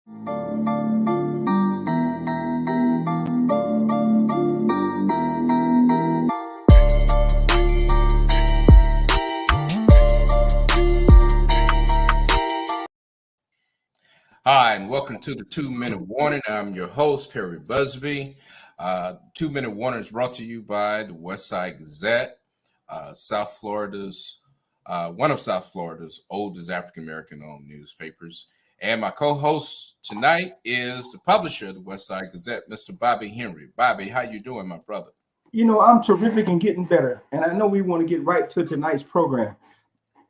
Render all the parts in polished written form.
Hi, and welcome to the 2-Minute Warning. I'm your host, Perry Busby. 2-Minute Warning is brought to you by the Westside Gazette, South Florida's one of South Florida's oldest African-American owned newspapers. And my co-host tonight is the publisher of the Westside Gazette, Mr. Bobby Henry. Bobby, how you doing, my brother? You know, I'm terrific and getting better. And I know we want to get right to tonight's program.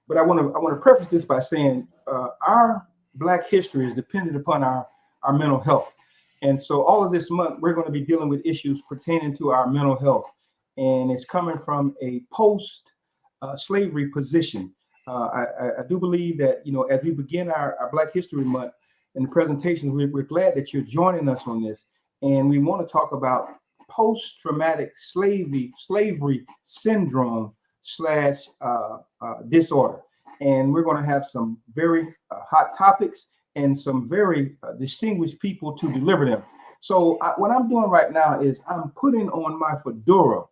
But I want to preface this by saying our Black history is dependent upon our mental health. And so all of this month, we're going to be dealing with issues pertaining to our mental health. And it's coming from a post-slavery position. I do believe that, you know, as we begin our Black History Month and the presentations, we're glad that you're joining us on this. And we want to talk about post-traumatic slavery syndrome / disorder. And we're going to have some very hot topics and some very distinguished people to deliver them. So what I'm doing right now is I'm putting on my fedora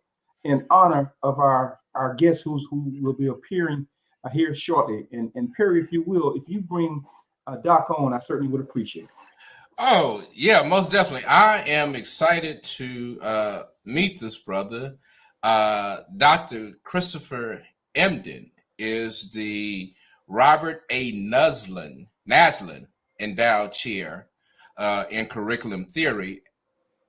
in honor of our guest who will be appearing here shortly. And Perry, if you will, if you bring Doc on, I certainly would appreciate it. Oh, yeah, most definitely. I am excited to meet this brother. Dr. Christopher Emdin is the Robert A. Naslund Endowed Chair in Curriculum Theory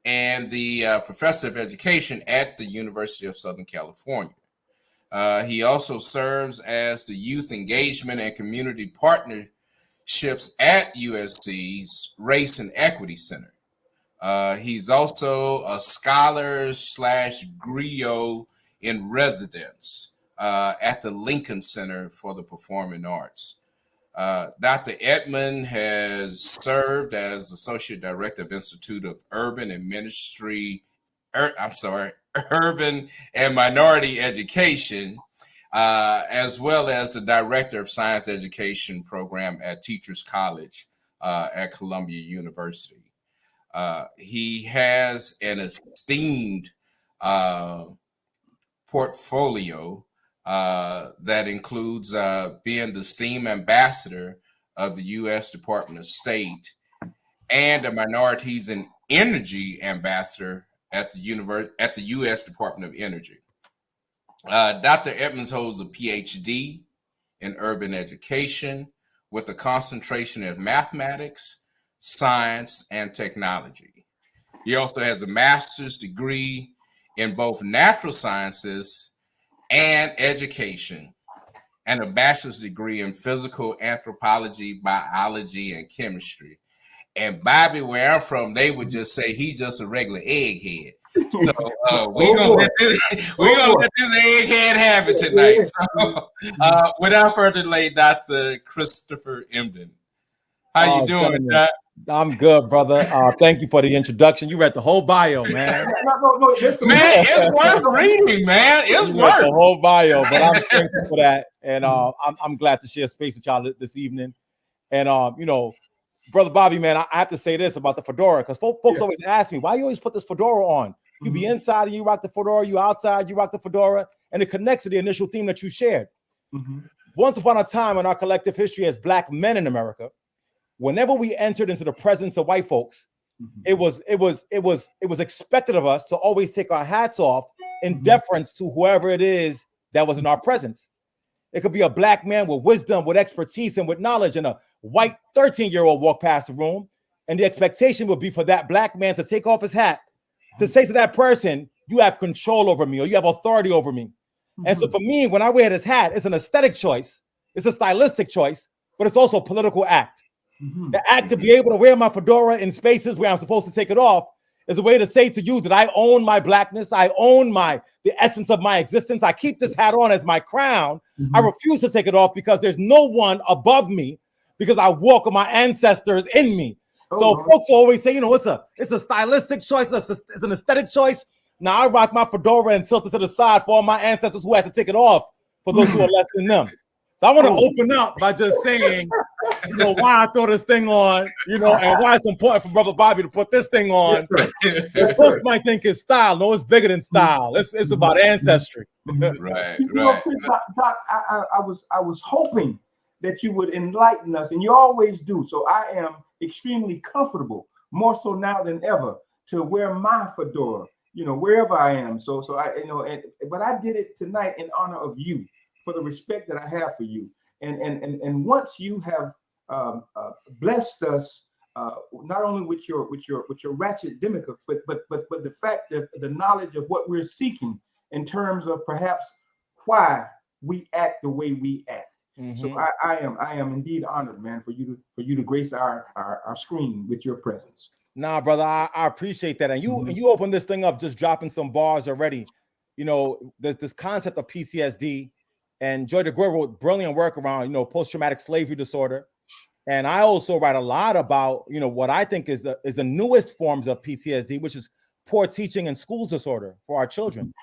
and the Professor of Education at the University of Southern California. He also serves as the Youth Engagement and Community Partnerships at USC's Race and Equity Center. He's also a scholar / griot in residence at the Lincoln Center for the Performing Arts. Dr. Edmond has served as Associate Director of Institute of Urban and Minority Education, as well as the Director of Science Education Program at Teachers College at Columbia University. He has an esteemed portfolio that includes being the STEAM Ambassador of the U.S. Department of State and a Minorities in Energy Ambassador at the U.S. Department of Energy. Dr. Edmonds holds a PhD in urban education with a concentration in mathematics, science, and technology. He also has a master's degree in both natural sciences and education, and a bachelor's degree in physical anthropology, biology, and chemistry. And Bobby, where I'm from, they would just say he's just a regular egghead. So we're gonna let this egghead have it tonight. So without further delay, Dr. Christopher Emdin. How you doing, Doc? I'm good, brother. Thank you for the introduction. You read the whole bio, man. No, man, it's worth reading, man. It's worth the whole bio, but I'm thankful for that, and I'm glad to share space with y'all this evening. And you know, brother Bobby, man, I have to say this about the fedora because folks always ask me why you always put this fedora on. You be inside and you rock the fedora, you outside, you rock the fedora, and it connects to the initial theme that you shared. Once upon a time in our collective history as Black men in America, whenever we entered into the presence of white folks, it was expected of us to always take our hats off in deference to whoever it is that was in our presence. It could be a Black man with wisdom, with expertise, and with knowledge, and a white 13-year-old walk past the room, and the expectation would be for that Black man to take off his hat to say to that person, you have control over me, or you have authority over me. And so for me, when I wear this hat, it's an aesthetic choice, it's a stylistic choice, but it's also a political act. The act to be able to wear my fedora in spaces where I'm supposed to take it off is a way to say to you that I own my Blackness, I own the essence of my existence. I keep this hat on as my crown. I refuse to take it off because there's no one above me, because I walk with my ancestors in me. So folks always say, you know, it's a stylistic choice, it's an aesthetic choice. Now I rock my fedora and tilt it to the side for all my ancestors who had to take it off, for those who are less than them. So I want to open up by just saying, you know, why I throw this thing on, you know, and why it's important for Brother Bobby to put this thing on. Yes, Folks might think it's style. No, it's bigger than style. It's about ancestry. Right, You know, right. Doc, I was hoping that you would enlighten us, and you always do. So I am extremely comfortable, more so now than ever, to wear my fedora, you know, wherever I am. So I, you know, but I did it tonight in honor of you, for the respect that I have for you. And once you have blessed us, not only with your ratchet demica, but the fact that the knowledge of what we're seeking in terms of perhaps why we act the way we act. So I am indeed honored, man, for you to grace our screen with your presence. Nah, brother, I appreciate that. And you opened this thing up just dropping some bars already. You know, there's this concept of PTSD, and Joy DeGruy wrote brilliant work around, you know, post-traumatic slavery disorder. And I also write a lot about, you know, what I think is the newest forms of PTSD, which is poor teaching and schools disorder for our children.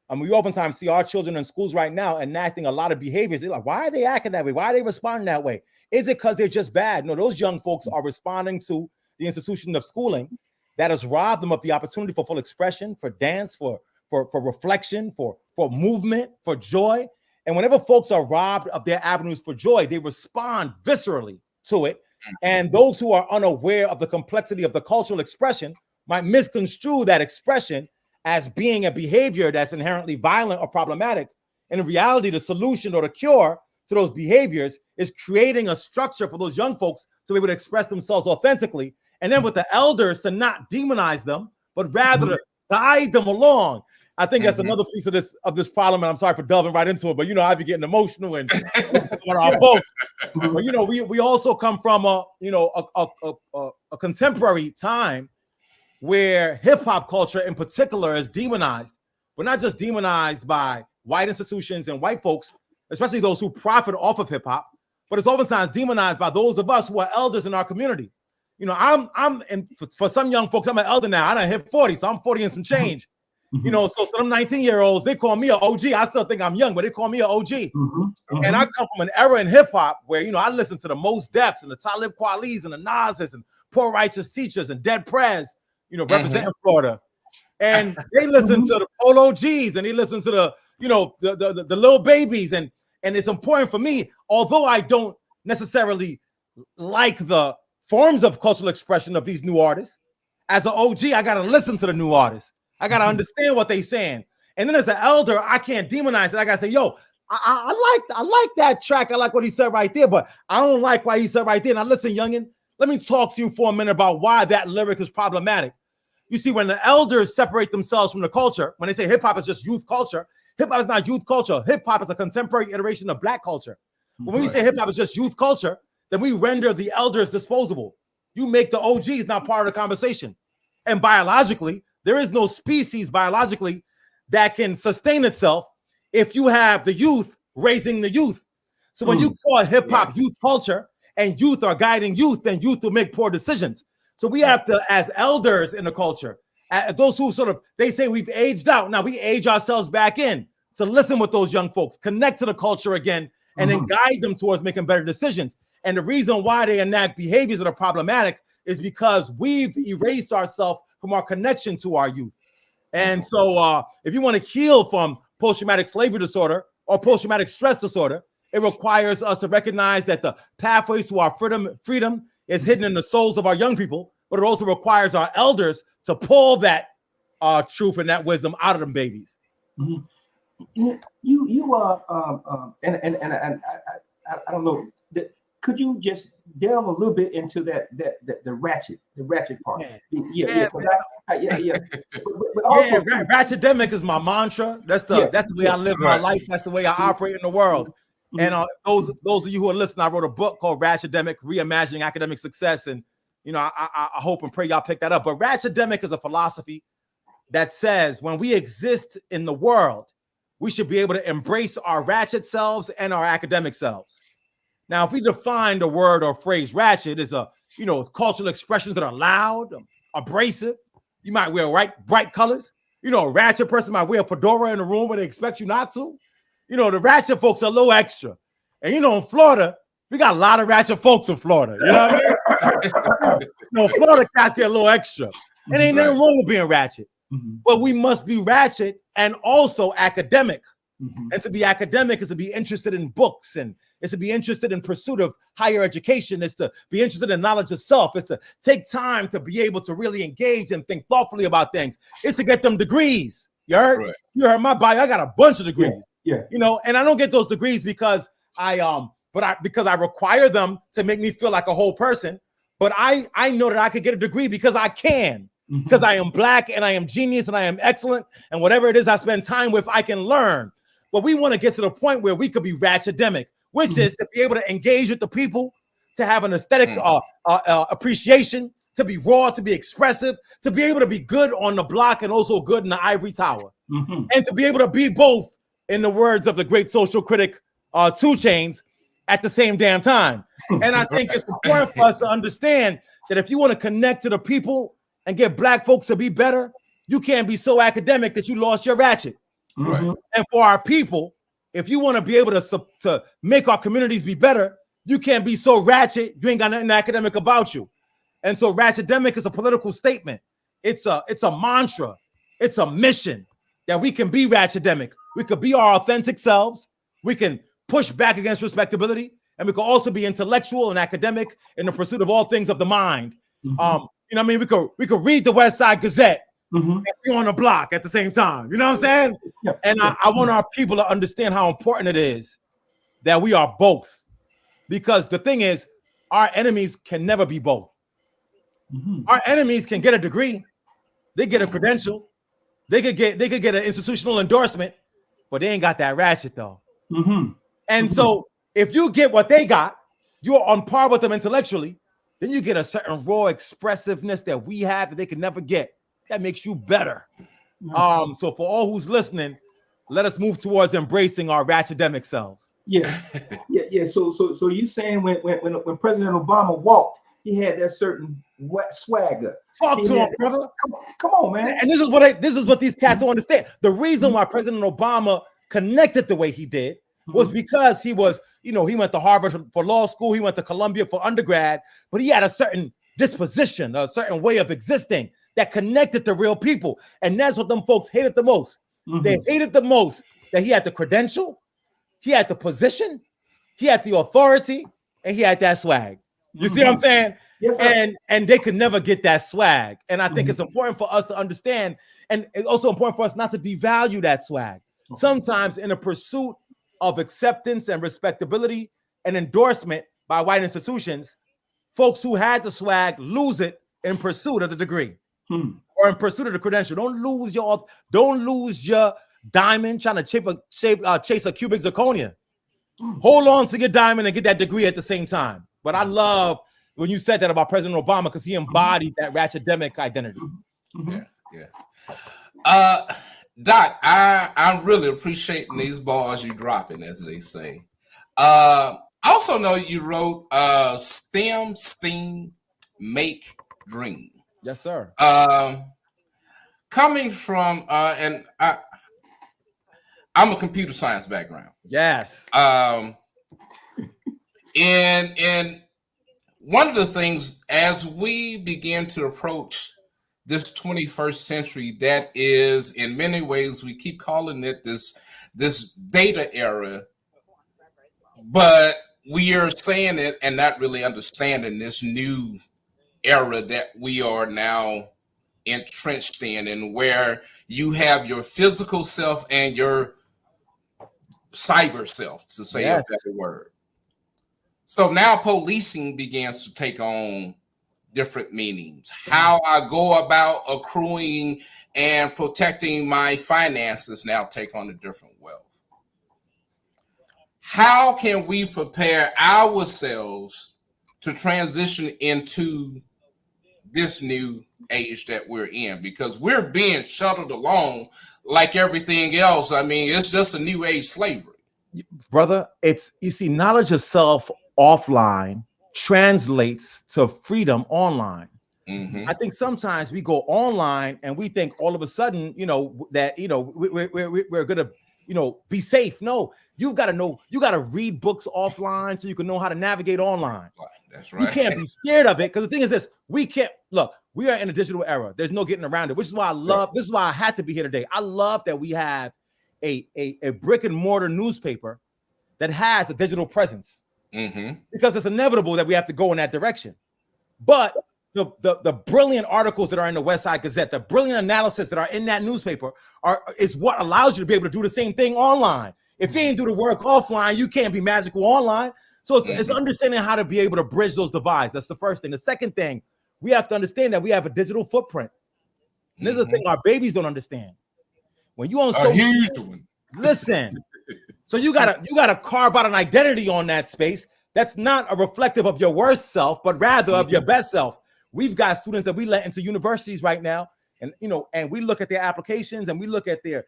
I mean, we oftentimes see our children in schools right now enacting a lot of behaviors. They're like, why are they acting that way? Why are they responding that way? Is it because they're just bad? No, those young folks are responding to the institution of schooling that has robbed them of the opportunity for full expression, for dance, for reflection, for movement, for joy. And whenever folks are robbed of their avenues for joy, they respond viscerally to it. And those who are unaware of the complexity of the cultural expression might misconstrue that expression as being a behavior that's inherently violent or problematic. And in reality, the solution or the cure to those behaviors is creating a structure for those young folks to be able to express themselves authentically. And then with the elders to not demonize them, but rather to guide them along. I think that's another piece of this problem, and I'm sorry for delving right into it, but you know, I'd be getting emotional and our folks. But you know, we also come from a contemporary time where hip hop culture in particular is demonized, but not just demonized by white institutions and white folks, especially those who profit off of hip hop, but it's oftentimes demonized by those of us who are elders in our community. You know, for some young folks, I'm an elder now. I done hit 40, so I'm 40 and some change. You know, so some 19-year-olds, they call me an OG. I still think I'm young, but they call me an OG. And I come from an era in hip hop where, you know, I listen to the Mos Defs and the Talib Kweli's and the Nas's and Poor Righteous Teachers and Dead Prez, you know, representing Florida. And they listen to the Polo G's and they listen to the, you know, the Little Babies. And it's important for me, although I don't necessarily like the forms of cultural expression of these new artists, as an OG, I got to listen to the new artists. I got to understand what they're saying. And then as an elder, I can't demonize it. I got to say, yo, I like that track. I like what he said right there, but I don't like what he said right there. Now listen, youngin, let me talk to you for a minute about why that lyric is problematic. You see, when the elders separate themselves from the culture, when they say hip hop is just youth culture, hip hop is not youth culture. Hip hop is a contemporary iteration of black culture. When we say hip hop is just youth culture, then we render the elders disposable. You make the OGs not part of the conversation. And biologically, there is no species biologically that can sustain itself if you have the youth raising the youth. So when you call hip hop youth culture and youth are guiding youth, then youth will make poor decisions. So we have to, as elders in the culture, those who they say we've aged out. Now we age ourselves back in. So listen with those young folks, connect to the culture again, and then guide them towards making better decisions. And the reason why they enact behaviors that are problematic is because we've erased ourselves from our connection to our youth. And so if you want to heal from post-traumatic slavery disorder or post-traumatic stress disorder, it requires us to recognize that the pathways to our freedom is hidden in the souls of our young people, but it also requires our elders to pull that truth and that wisdom out of them babies. I don't know. Could you just delve a little bit into the ratchet part? Yeah. But also, Ratchetdemic is my mantra. That's the way I live my life. That's the way I operate in the world. And those of you who are listening, I wrote a book called Ratchetdemic: Reimagining Academic Success, and you know, I hope and pray y'all pick that up. But Ratchetdemic is a philosophy that says when we exist in the world, we should be able to embrace our ratchet selves and our academic selves. Now, if we define the word or phrase ratchet as it's cultural expressions that are loud, abrasive. You might wear bright colors. You know, a ratchet person might wear a fedora in a room where they expect you not to. You know, the ratchet folks are a little extra. And in Florida, we got a lot of ratchet folks in Florida. You know what I mean? Florida cats get a little extra. And ain't nothing wrong with being ratchet. But we must be ratchet and also academic. And to be academic is to be interested in books, and it's to be interested in pursuit of higher education. It's to be interested in knowledge of self. It's to take time to be able to really engage and think thoughtfully about things. It's to get them degrees. You heard? Right. You heard my bio. I got a bunch of degrees. Yeah. And I don't get those degrees because because I require them to make me feel like a whole person. But I know that I could get a degree because I can. Because I am Black and I am genius and I am excellent. And whatever it is I spend time with, I can learn. But we want to get to the point where we could be ratchetemic, which is to be able to engage with the people, to have an aesthetic appreciation, to be raw, to be expressive, to be able to be good on the block and also good in the ivory tower. And to be able to be both, in the words of the great social critic 2 Chainz, at the same damn time. And I think it's important for us to understand that if you want to connect to the people and get Black folks to be better, you can't be so academic that you lost your ratchet. And for our people, if you want to be able to make our communities be better, you can't be so ratchet. You ain't got nothing academic about you. And so ratchetemic is a political statement. It's a mantra. It's a mission that we can be ratchetemic. We could be our authentic selves. We can push back against respectability. And we can also be intellectual and academic in the pursuit of all things of the mind. You know what I mean? We could read the West Side Gazette and be on the block at the same time. You know what I'm saying? And I want our people to understand how important it is that we are both. Because the thing is, our enemies can never be both. Our enemies can get a degree, they get a credential, they could get an institutional endorsement, but they ain't got that ratchet though. And so if you get what they got, you're on par with them intellectually, then you get a certain raw expressiveness that we have that they can never get. That makes you better. So for all who's listening, let us move towards embracing our ratchetemic selves. So you saying when President Obama walked, he had that certain swagger. Talk to him, brother. Come on, man. And this is what these cats don't understand. The reason why President Obama connected the way he did was because he was, he went to Harvard for law school, he went to Columbia for undergrad, but he had a certain disposition, a certain way of existing that connected to real people. And that's what them folks hated the most. They hated the most that he had the credential, he had the position, he had the authority, and he had that swag. You see what I'm saying? Yes, and they could never get that swag. And I think it's important for us to understand, and it's also important for us not to devalue that swag. Sometimes in a pursuit of acceptance and respectability and endorsement by white institutions, folks who had the swag lose it in pursuit of the degree or in pursuit of the credential. Don't lose your diamond trying to chase a cubic zirconia. Hold on to your diamond and get that degree at the same time. But I love when you said that about President Obama because he embodied that ratchetemic identity. Doc, I'm really appreciating these bars you dropping, as they say. I also know you wrote STEM, STEAM, Make, Dream. Yes, sir. Coming from and I'm a computer science background. Yes. And one of the things as we begin to approach this 21st century, that is in many ways, we keep calling it this data era, but we are saying it and not really understanding this new era that we are now entrenched in, and where you have your physical self and your cyber self, to say a better word. So now policing begins to take on different meanings. How I go about accruing and protecting my finances now take on a different wealth. How can we prepare ourselves to transition into this new age that we're in? Because we're being shuttled along like everything else. I mean, it's just a new age slavery. Brother, you see, knowledge of self offline translates to freedom online. I think sometimes we go online and we think all of a sudden, that we're going to be safe. No, you've got to know, you got to read books offline so you can know how to navigate online. That's You right. can't be scared of it, because the thing is this: we are in a digital era. There's no getting around it, which is why this is why I had to be here today. I love that we have a brick and mortar newspaper that has a digital presence, because it's inevitable that we have to go in that direction. But the brilliant articles that are in the West Side Gazette, the brilliant analysis that are in that newspaper is what allows you to be able to do the same thing online. If you ain't do the work offline, you can't be magical online. So it's understanding how to be able to bridge those divides. That's the first thing. The second thing, we have to understand that we have a digital footprint. And this is the thing our babies don't understand. When you own a huge one. Listen. So you gotta carve out an identity on that space that's not a reflective of your worst self, but rather of your best self. We've got students that we let into universities right now, and we look at their applications and we look at their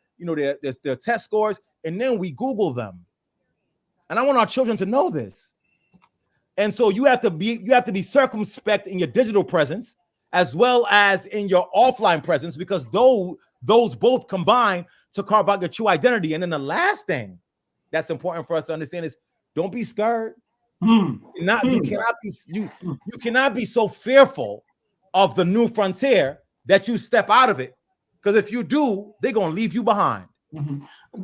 test scores, and then we Google them. And I want our children to know this. And so you have to be circumspect in your digital presence as well as in your offline presence, because those both combine to carve out your true identity. And then the last thing that's important for us to understand is, don't be scared. You cannot be so fearful of the new frontier that you step out of it, because if you do, they're gonna leave you behind.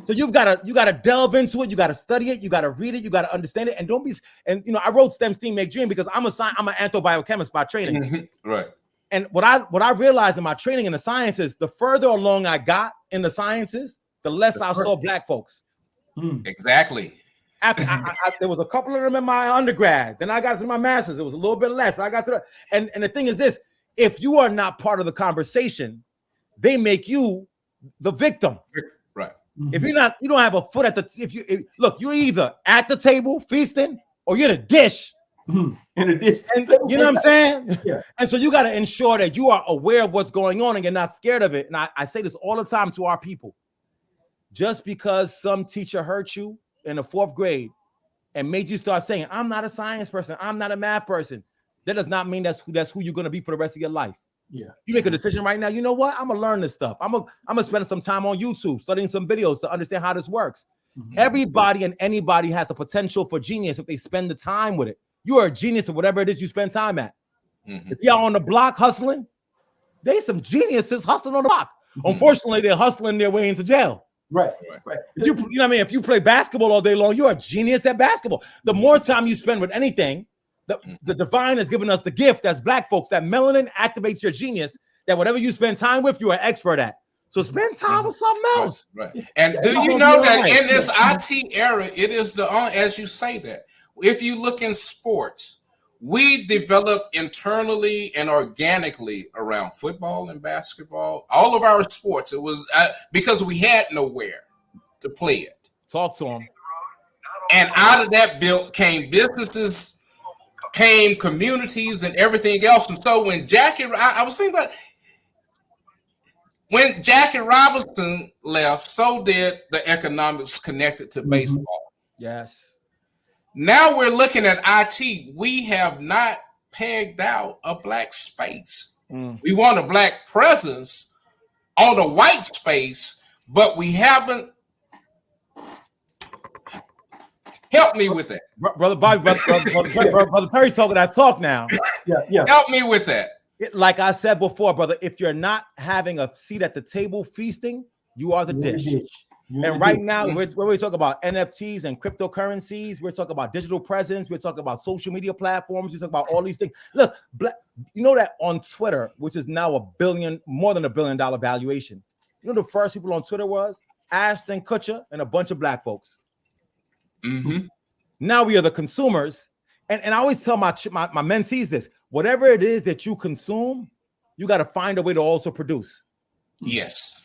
So you gotta delve into it. You gotta study it. You gotta read it. You gotta understand it. And don't be. And I wrote STEM, STEAM, Make Dream because I'm an anthobiochemist by training. Right. And what I realized in my training in the sciences, the further along I got in the sciences, the less I saw Black folks. Exactly. After there was a couple of them in my undergrad. Then I got to my master's. It was a little bit less. I got to and the thing is this: if you are not part of the conversation, they make you the victim. Right. If you don't have a foot at the look, you're either at the table feasting or you're the dish. In a dish. And you know what I'm saying? Yeah. And so you got to ensure that you are aware of what's going on and you're not scared of it. And I say this all the time to our people: just because some teacher hurt you in the 4th grade and made you start saying, "I'm not a science person, I'm not a math person," that does not mean that's who you're going to be for the rest of your life. Yeah. You make a decision right now. You know what? I'm gonna learn this stuff. I'm gonna spend some time on YouTube studying some videos to understand how this works. Everybody and anybody has the potential for genius if they spend the time with it. You are a genius of whatever it is you spend time at. If y'all on the block hustling, there's some geniuses hustling on the block. Unfortunately, they're hustling their way into jail. Right. You know what I mean? If you play basketball all day long, you're a genius at basketball. The more time you spend with anything, the divine has given us the gift as Black folks that melanin activates your genius, that whatever you spend time with, you're an expert at. So spend time with something else. Right. And do you know that in this IT era, it is as you say that, if you look in sports, we develop internally and organically around football and basketball, all of our sports. It was because we had nowhere to play it. Talk to them. And out of that came businesses, came communities, and everything else. And so when I was thinking about when Jackie Robinson left, so did the economics connected to baseball. Yes. Now we're looking at IT. We have not pegged out a Black space. We want a Black presence on a white space, but we haven't. Help me with that. Brother Bobby, Brother Perry talking that talk now. Yeah. Help me with that. Like I said before, brother, if you're not having a seat at the table feasting, you are the dish. And right now, we're talking about NFTs and cryptocurrencies. We're talking about digital presence. We're talking about social media platforms. We're talking about all these things. Look, you know that on Twitter, which is now more than $1 billion valuation. You know the first people on Twitter was Ashton Kutcher and a bunch of Black folks. Now we are the consumers. And I always tell my mentees this: whatever it is that you consume, you got to find a way to also produce. Yes.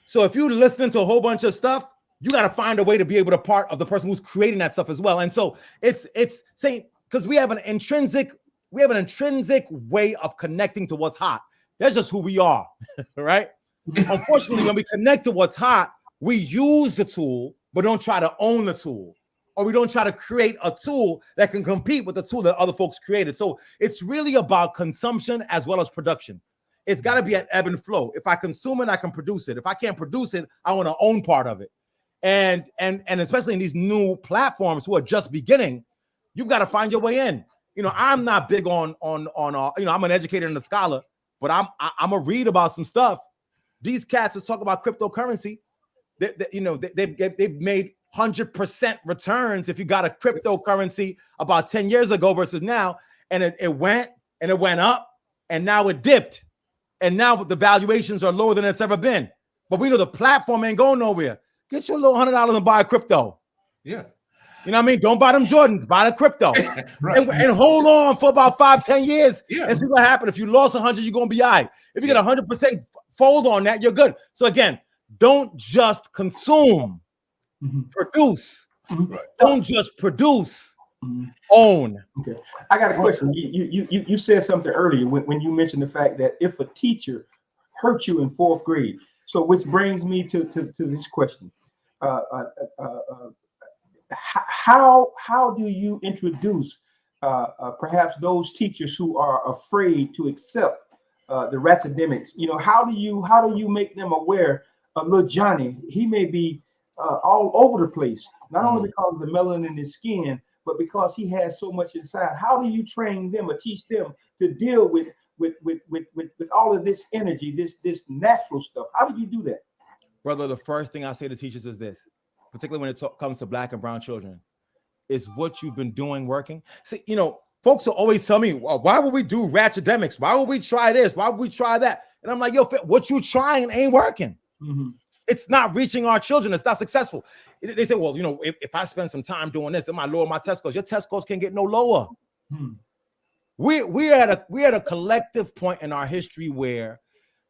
So if you're listening to a whole bunch of stuff, you got to find a way to be able to part of the person who's creating that stuff as well. And so it's saying, because we have an intrinsic way of connecting to what's hot. That's just who we are, right? Unfortunately, when we connect to what's hot, we use the tool, but don't try to own the tool. Or we don't try to create a tool that can compete with the tool that other folks created. So it's really about consumption as well as production. It's got to be an ebb and flow. If I consume it, I can produce it. If I can't produce it, I want to own part of it. And especially in these new platforms who are just beginning, you've got to find your way in. You know, I'm not big on you know, I'm an educator and a scholar, but I'm gonna read about some stuff. These cats is talking about cryptocurrency. You know, they've made 100% returns if you got a cryptocurrency about 10 years ago versus now, and it went up, and now it dipped, and now the valuations are lower than it's ever been. But we know the platform ain't going nowhere. Get your little $100 and buy a crypto. Yeah. You know what I mean? Don't buy them Jordans, buy the crypto. Right. and hold on for about 5-10 years Yeah. and see what happens. If you lost 100, you're going to be all right. If you get 100% fold on that, you're good. So again, don't just consume, produce. Right. Don't just produce, own. Okay, I got a question. You said something earlier when you mentioned the fact that if a teacher hurt you in 4th grade, so which brings me to this question. How do you introduce perhaps those teachers who are afraid to accept the ratchetdemics? You know, how do you make them aware of little Johnny? He may be all over the place, not only because of the melanin in his skin, but because he has so much inside. How do you train them or teach them to deal with all of this energy, this natural stuff? How do you do that? Brother, the first thing I say to teachers is this, particularly when it comes to Black and brown children, is what you've been doing working. See, you know, folks will always tell me, well, why would we do ratchetdemics? Why would we try this? Why would we try that? And I'm like, yo, what you trying ain't working. It's not reaching our children. It's not successful. They say, well, you know, if I spend some time doing this, it might lower my test scores. Your test scores can get no lower. We're at a collective point in our history where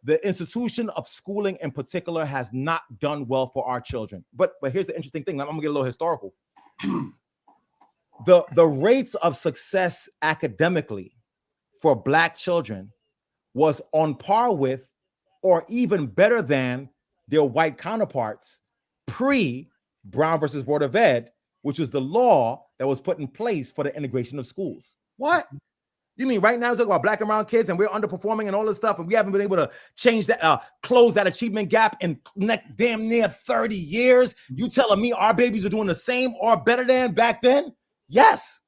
the institution of schooling in particular has not done well for our children. But here's the interesting thing. I'm gonna get a little historical. The rates of success academically for Black children was on par with or even better than their white counterparts pre-Brown versus Board of Ed, which was the law that was put in place for the integration of schools. What? You mean right now it's talking about Black and brown kids and we're underperforming and all this stuff, and we haven't been able to change that, close that achievement gap in damn near 30 years? You telling me our babies are doing the same or better than back then? Yes.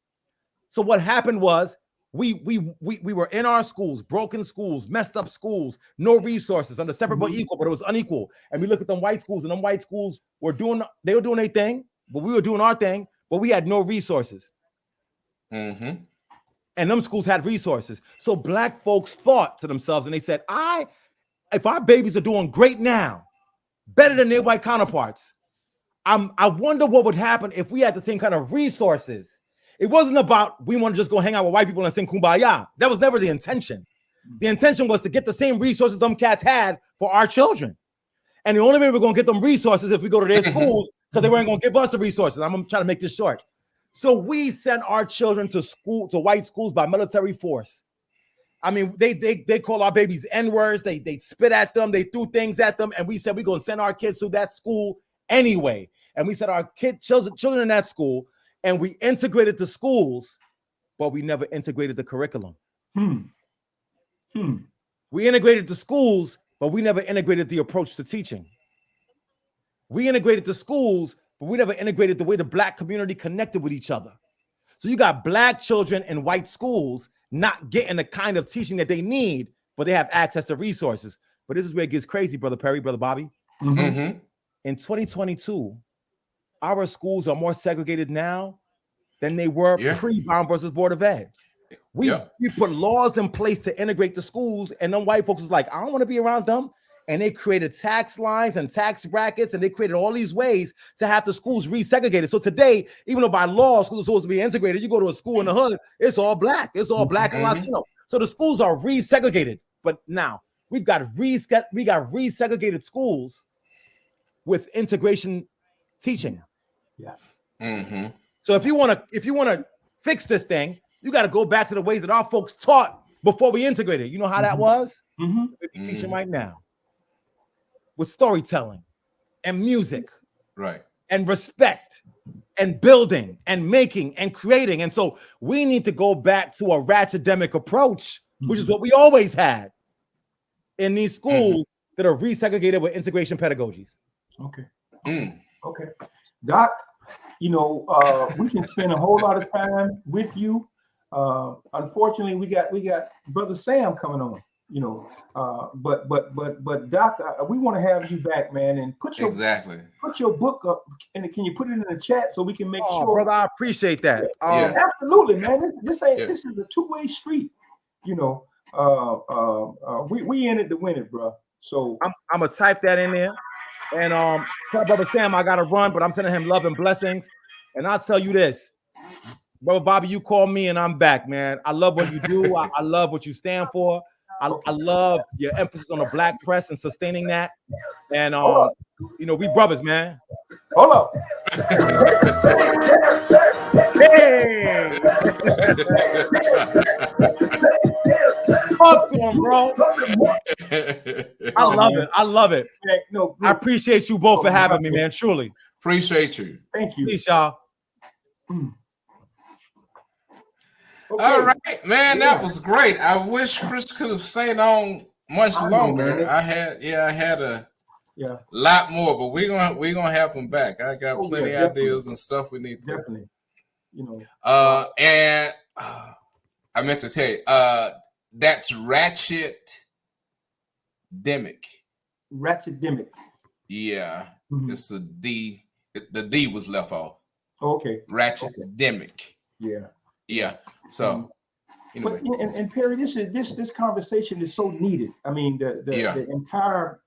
So what happened was we were in our schools, broken schools, messed up schools, no resources, under separate but equal, but it was unequal. And we look at them white schools, and them white schools were doing their thing, but we were doing our thing, but we had no resources. And them schools had resources. So Black folks thought to themselves, and they said, if our babies are doing great now, better than their white counterparts, I wonder what would happen if we had the same kind of resources. It wasn't about we want to just go hang out with white people and sing Kumbaya. That was never the intention. The intention was to get the same resources them cats had for our children. And the only way we're going to get them resources if we go to their schools, because they weren't going to give us the resources. I'm going to try to make this short. So we sent our children to school, to white schools by military force. I mean, they call our babies N-words. They spit at them. They threw things at them. And we said, we're going to send our kids to that school anyway. And we said our children in that school, and we integrated the schools, but we never integrated the curriculum. We integrated the schools, but we never integrated the approach to teaching. We integrated the schools, but we never integrated the way the Black community connected with each other. So you got Black children in white schools not getting the kind of teaching that they need, but they have access to resources. But this is where it gets crazy, Brother Perry, Brother Bobby. In 2022, our schools are more segregated now than they were pre-Brown versus Board of Ed. We put laws in place to integrate the schools, and them white folks was like, I don't want to be around them. And they created tax lines and tax brackets, and they created all these ways to have the schools resegregated. So today, even though by law schools are supposed to be integrated, you go to a school in the hood, it's all Black. It's all Black and Latino. So the schools are resegregated. But now we got resegregated schools with integration teaching. So if you want to fix this thing, you got to go back to the ways that our folks taught before we integrated. You know how that was? We're teaching right now with storytelling and music, right, and respect and building and making and creating. And so we need to go back to a ratchetdemic approach, which is what we always had in these schools that are resegregated with integration pedagogies. Okay. Okay. Doc, you know, we can spend a whole lot of time with you. Unfortunately, we got Brother Sam coming on. You know, but Doc, we want to have you back, man, and put your Exactly. book up, and can you put it in the chat so we can make sure? Brother, I appreciate that. Yeah. Absolutely, man. This ain't Yeah. this is a two-way street. You know, we in it to win it, bro. So I'm gonna type that in there, and tell Brother Sam I gotta run, but I'm sending him love and blessings. And I'll tell you this, Brother Bobby, you call me and I'm back, man. I love what you do. I love what you stand for. I love your emphasis on the black press and sustaining that. And you know, we brothers, man. hold up. Hey, talk to him, bro. I love it. I love it. No, I appreciate you both for having me, man. Truly. Appreciate you. thank you. Peace, y'all. Okay. All right, man, that was great. I wish Chris could have stayed on much longer. man. I had a Yeah, lot more, but we're gonna have him back. I got Oh, plenty yeah, of ideas and stuff we need to. definitely. You know, And I meant to tell you, that's Ratchet Demic. Ratchetdemic. Yeah, Mhm. it's a D. The D was left off. Okay. Ratchet Demic. Yeah. Yeah. So anyway, But and Perry, this conversation is so needed. I mean, the entire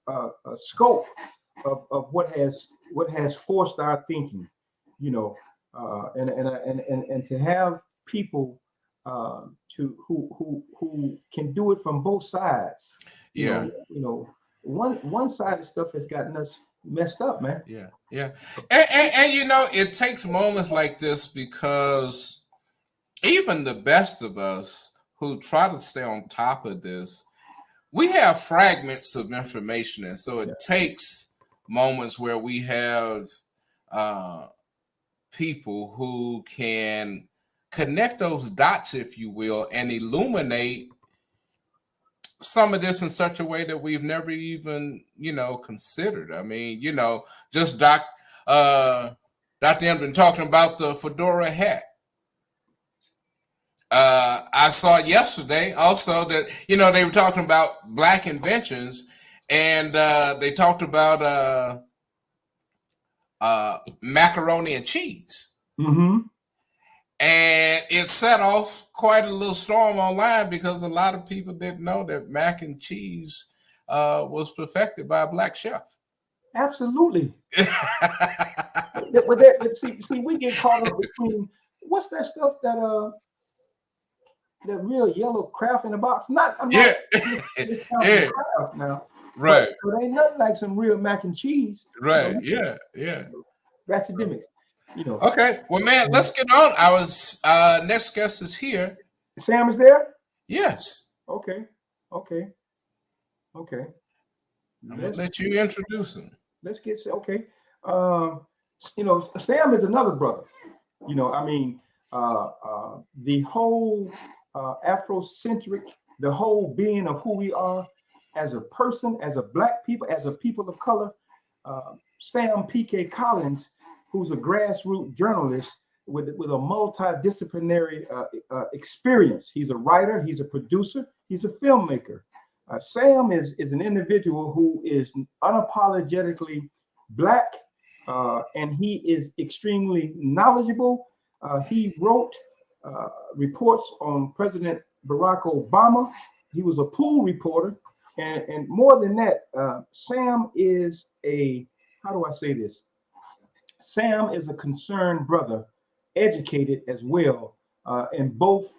scope of what has forced our thinking, you know, and to have people who can do it from both sides. You know, one side of stuff has gotten us messed up, man. Yeah. And you know, it takes moments like this because even the best of us who try to stay on top of this, we have fragments of information. And so it takes moments where we have people who can connect those dots, if you will, and illuminate some of this in such a way that we've never even, you know, considered. I mean, you know, just Dr. Emden talking about the fedora hat. I saw yesterday also that, you know, they were talking about black inventions, and they talked about macaroni and cheese. Mm-hmm. And it set off quite a little storm online because a lot of people didn't know that mac and cheese was perfected by a black chef. Absolutely. See, we get caught up between what's that stuff that real yellow Kraft in the box. I'm not discounting Kraft now. Right. But ain't nothing like some real mac and cheese. Right. You know? Yeah. That's endemic. You know. Okay. Well, man, let's get on. Our next guest is here. Sam is there? Yes. Okay. I'm gonna let you introduce him. Let's get okay. You know, Sam is another brother. You know, I mean, the whole Afrocentric, the whole being of who we are as a person, as a black people, as a people of color. Sam P.K. Collins, who's a grassroots journalist with a multidisciplinary experience. He's a writer, he's a producer, he's a filmmaker. Sam is an individual who is unapologetically black, and he is extremely knowledgeable. He wrote reports on President Barack Obama. He was a pool reporter. And more than that, Sam is how do I say this? Sam is a concerned brother, educated as well, in both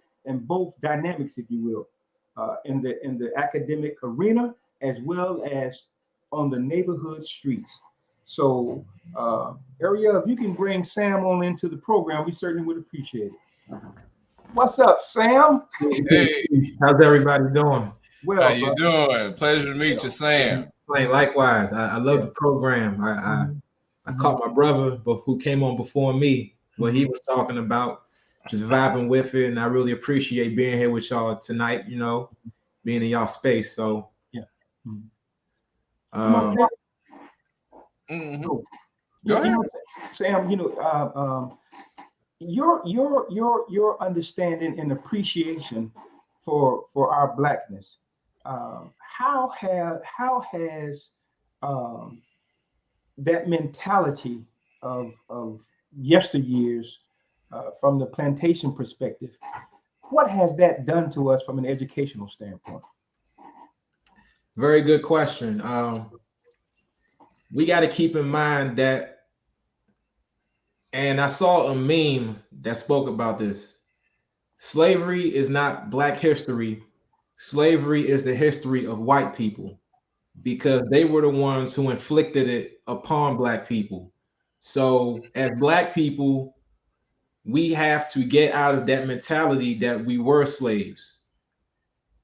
dynamics, if you will, in the academic arena as well as on the neighborhood streets. So, Ariel, if you can bring Sam on into the program, we certainly would appreciate it. What's up, Sam? Hey, how's everybody doing? Well, how you doing? Pleasure to meet you, Sam. Likewise. I love the program. I caught my brother, but who came on before me, what he was talking about, just vibing with it, and I really appreciate being here with y'all tonight. You know, being in y'all space. So yeah. Go ahead. Sam, your understanding and appreciation for our blackness. How has that mentality of yesteryears, from the plantation perspective, what has that done to us from an educational standpoint? Very good question. We got to keep in mind that, and I saw a meme that spoke about this. Slavery is not Black history. Slavery is the history of white people, because they were the ones who inflicted it upon Black people. So, as Black people, we have to get out of that mentality that we were slaves.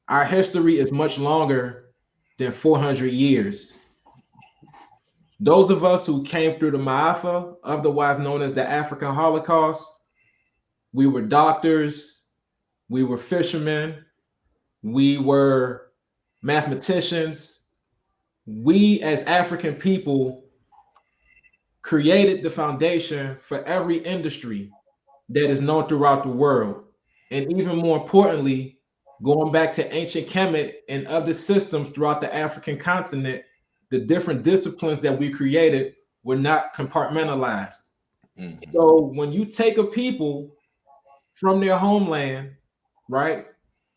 Our history is much longer than 400 years. Those of us who came through the Ma'afa, otherwise known as the African Holocaust, we were doctors, we were fishermen, we were mathematicians. We as African people created the foundation for every industry that is known throughout the world. And even more importantly, going back to ancient Kemet and other systems throughout the African continent, the different disciplines that we created were not compartmentalized. Mhm. So when you take a people from their homeland, right,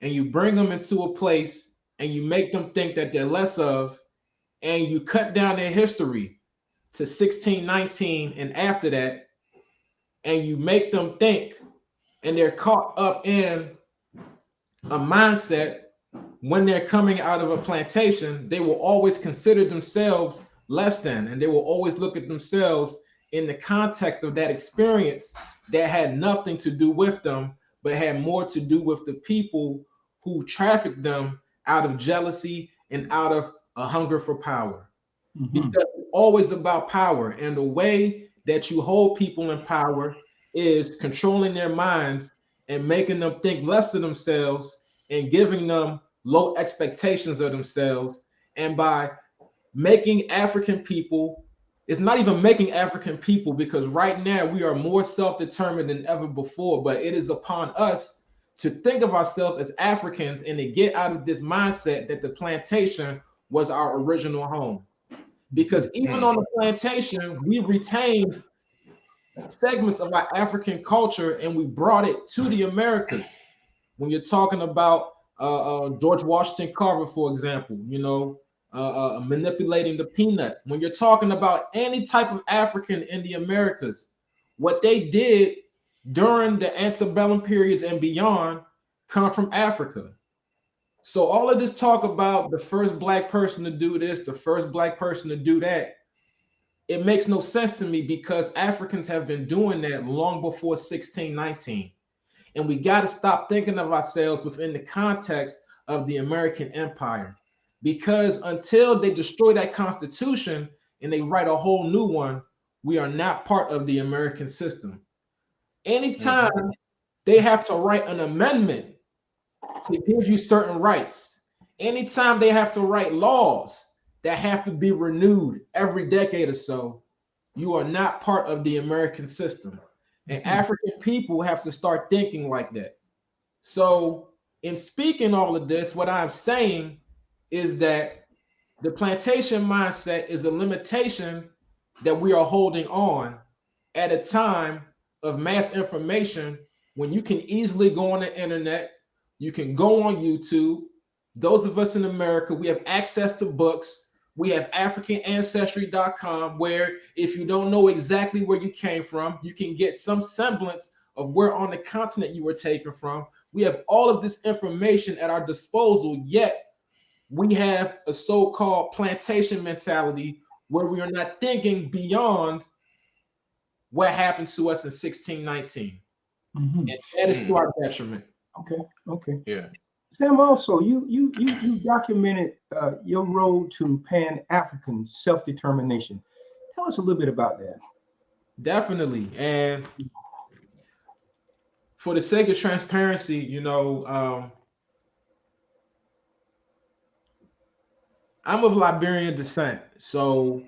and you bring them into a place and you make them think that they're less of, and you cut down their history to 1619 and after that, and you make them think, and they're caught up in a mindset when they're coming out of a plantation, they will always consider themselves less than, and they will always look at themselves in the context of that experience that had nothing to do with them, but had more to do with the people who trafficked them out of jealousy and out of a hunger for power. Because it's always about power, and the way that you hold people in power is controlling their minds and making them think less of themselves and giving them low expectations of themselves. And by making African people, it's not even making African people, because right now we are more self-determined than ever before, but it is upon us to think of ourselves as Africans and to get out of this mindset that the plantation was our original home. Because even on the plantation, we retained segments of our African culture and we brought it to the Americas. When you're talking about George Washington Carver, for example, manipulating the peanut. When you're talking about any type of African in the Americas, what they did during the antebellum periods and beyond come from Africa. So all of this talk about the first Black person to do this, the first Black person to do that, it makes no sense to me, because Africans have been doing that long before 1619. And we got to stop thinking of ourselves within the context of the American Empire. Because until they destroy that Constitution and they write a whole new one, we are not part of the American system. Anytime they have to write an amendment to give you certain rights, anytime they have to write laws that have to be renewed every decade or so, you are not part of the American system. And African people have to start thinking like that. So, in speaking all of this, what I'm saying is that the plantation mindset is a limitation that we are holding on at a time of mass information, when you can easily go on the internet, you can go on YouTube. Those of us in America, we have access to books. We have AfricanAncestry.com, where if you don't know exactly where you came from, you can get some semblance of where on the continent you were taken from. We have all of this information at our disposal, yet we have a so-called plantation mentality where we are not thinking beyond what happened to us in 1619. And that is to our detriment. Okay. Yeah. Sam, also you documented your road to Pan-African self-determination. Tell us a little bit about that. Definitely. And for the sake of transparency, I'm of Liberian descent. So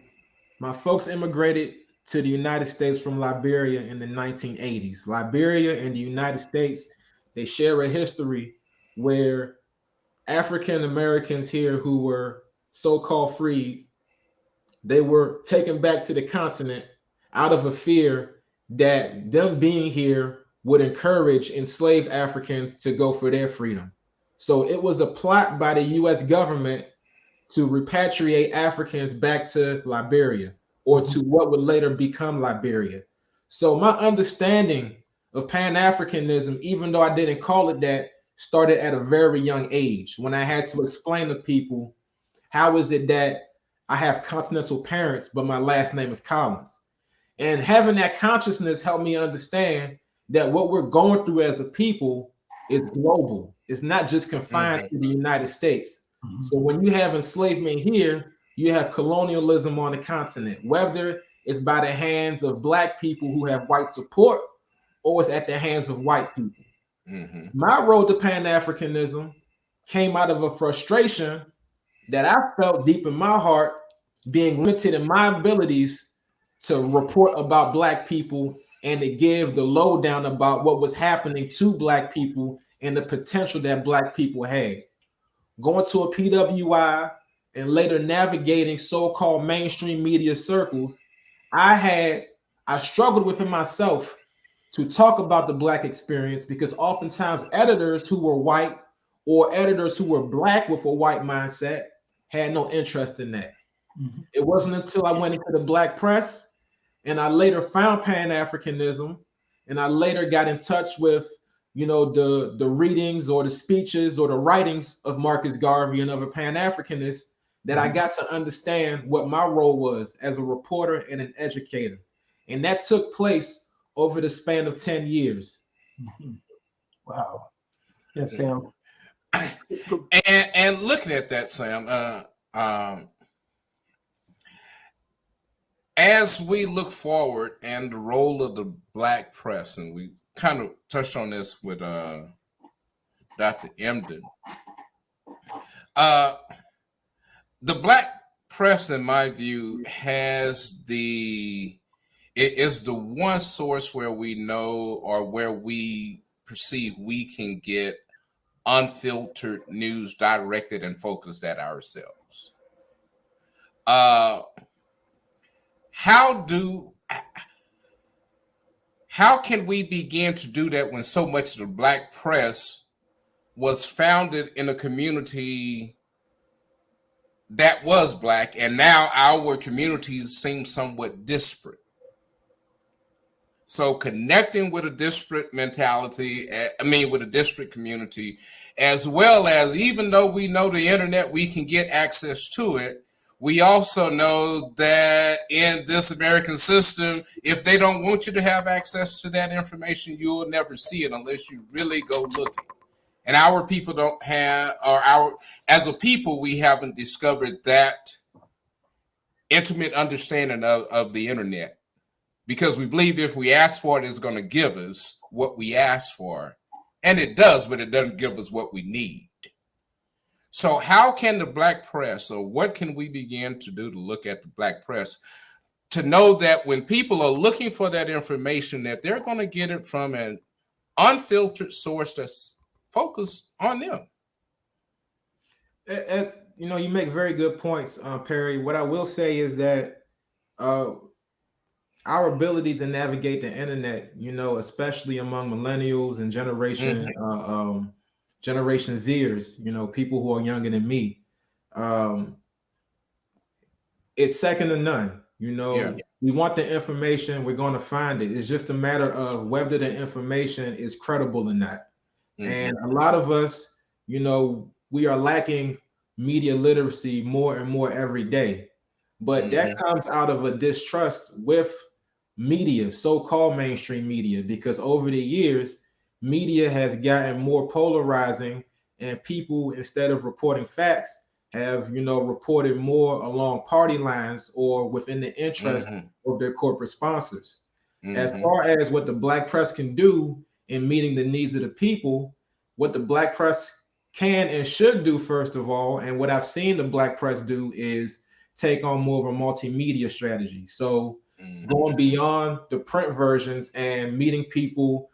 my folks immigrated to the United States from Liberia in the 1980s. Liberia and the United States, they share a history where African Americans here who were so-called freed, they were taken back to the continent out of a fear that them being here would encourage enslaved Africans to go for their freedom. So it was a plot by the US government to repatriate Africans back to Liberia, or to what would later become Liberia. So my understanding of Pan-Africanism, even though I didn't call it that, started at a very young age when I had to explain to people, how is it that I have continental parents, but my last name is Collins? And having that consciousness helped me understand that what we're going through as a people is global. It's not just confined to the United States. So when you have enslavement here, you have colonialism on the continent, whether it's by the hands of Black people who have white support or it's at the hands of white people. My road to Pan-Africanism came out of a frustration that I felt deep in my heart, being limited in my abilities to report about Black people and to give the lowdown about what was happening to Black people and the potential that Black people had. Going to a PWI and later navigating so-called mainstream media circles, I struggled within myself to talk about the Black experience, because oftentimes editors who were white or editors who were Black with a white mindset had no interest in that. It wasn't until I went into the Black press and I later found Pan-Africanism, and I later got in touch with, you know, the readings or the speeches or the writings of Marcus Garvey and other Pan-Africanists, that I got to understand what my role was as a reporter and an educator. And that took place over the span of 10 years. Wow. Yes, Sam. And looking at that, Sam, as we look forward and the role of the Black press, and we kind of touched on this with Dr. Emden, the Black press, in my view, is the one source where we know, or where we perceive we can get unfiltered news directed and focused at ourselves. How can we begin to do that when so much of the Black press was founded in a community that was Black, and now our communities seem somewhat disparate? So connecting with a disparate mentality, with a disparate community, as well as, even though we know the internet, we can get access to it, we also know that in this American system, if they don't want you to have access to that information, you'll never see it unless you really go looking. And our people don't have, as a people, we haven't discovered that intimate understanding of the internet, because we believe if we ask for it, it's going to give us what we ask for. And it does, but it doesn't give us what we need. So how can the Black press, or what can we begin to do to look at the Black press to know that when people are looking for that information, that they're going to get it from an unfiltered source that's focused on them? You know, you make very good points, Perry. What I will say is that our ability to navigate the internet, you know, especially among millennials and Generation Zers, you know, people who are younger than me, it's second to none. You know, we want the information, we're going to find it. It's just a matter of whether the information is credible or not. And a lot of us, you know, we are lacking media literacy more and more every day. But that comes out of a distrust with media, so-called mainstream media, because over the years, media has gotten more polarizing, and people, instead of reporting facts, have, you know, reported more along party lines or within the interest of their corporate sponsors. As far as what the Black press can do in meeting the needs of the people, what the Black press can and should do, first of all, and what I've seen the Black press do, is take on more of a multimedia strategy. So going beyond the print versions and meeting people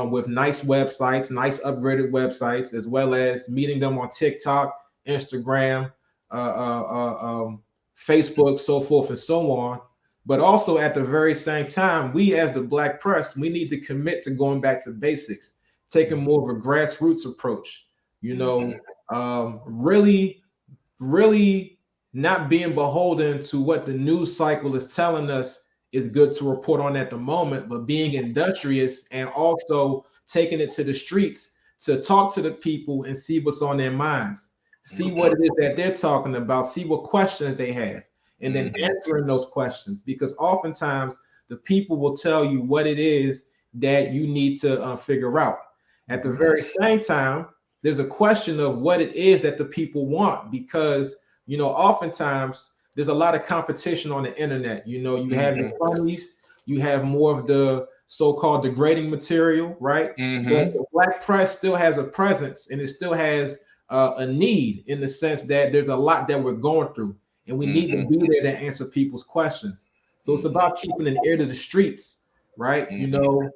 with nice websites, nice upgraded websites, as well as meeting them on TikTok, Instagram, Facebook, so forth and so on. But also at the very same time, we as the Black press, we need to commit to going back to basics, taking more of a grassroots approach, really not being beholden to what the news cycle is telling us is good to report on at the moment, but being industrious and also taking it to the streets to talk to the people and see what's on their minds, see what it is that they're talking about, see what questions they have, and then answering those questions. Because oftentimes the people will tell you what it is that you need to figure out. At the very same time, there's a question of what it is that the people want, because oftentimes there's a lot of competition on the internet. You have your funnies, you have more of the so-called degrading material, right? But the Black press still has a presence, and it still has a need, in the sense that there's a lot that we're going through, and we need to be there to answer people's questions. So it's about keeping an ear to the streets, right?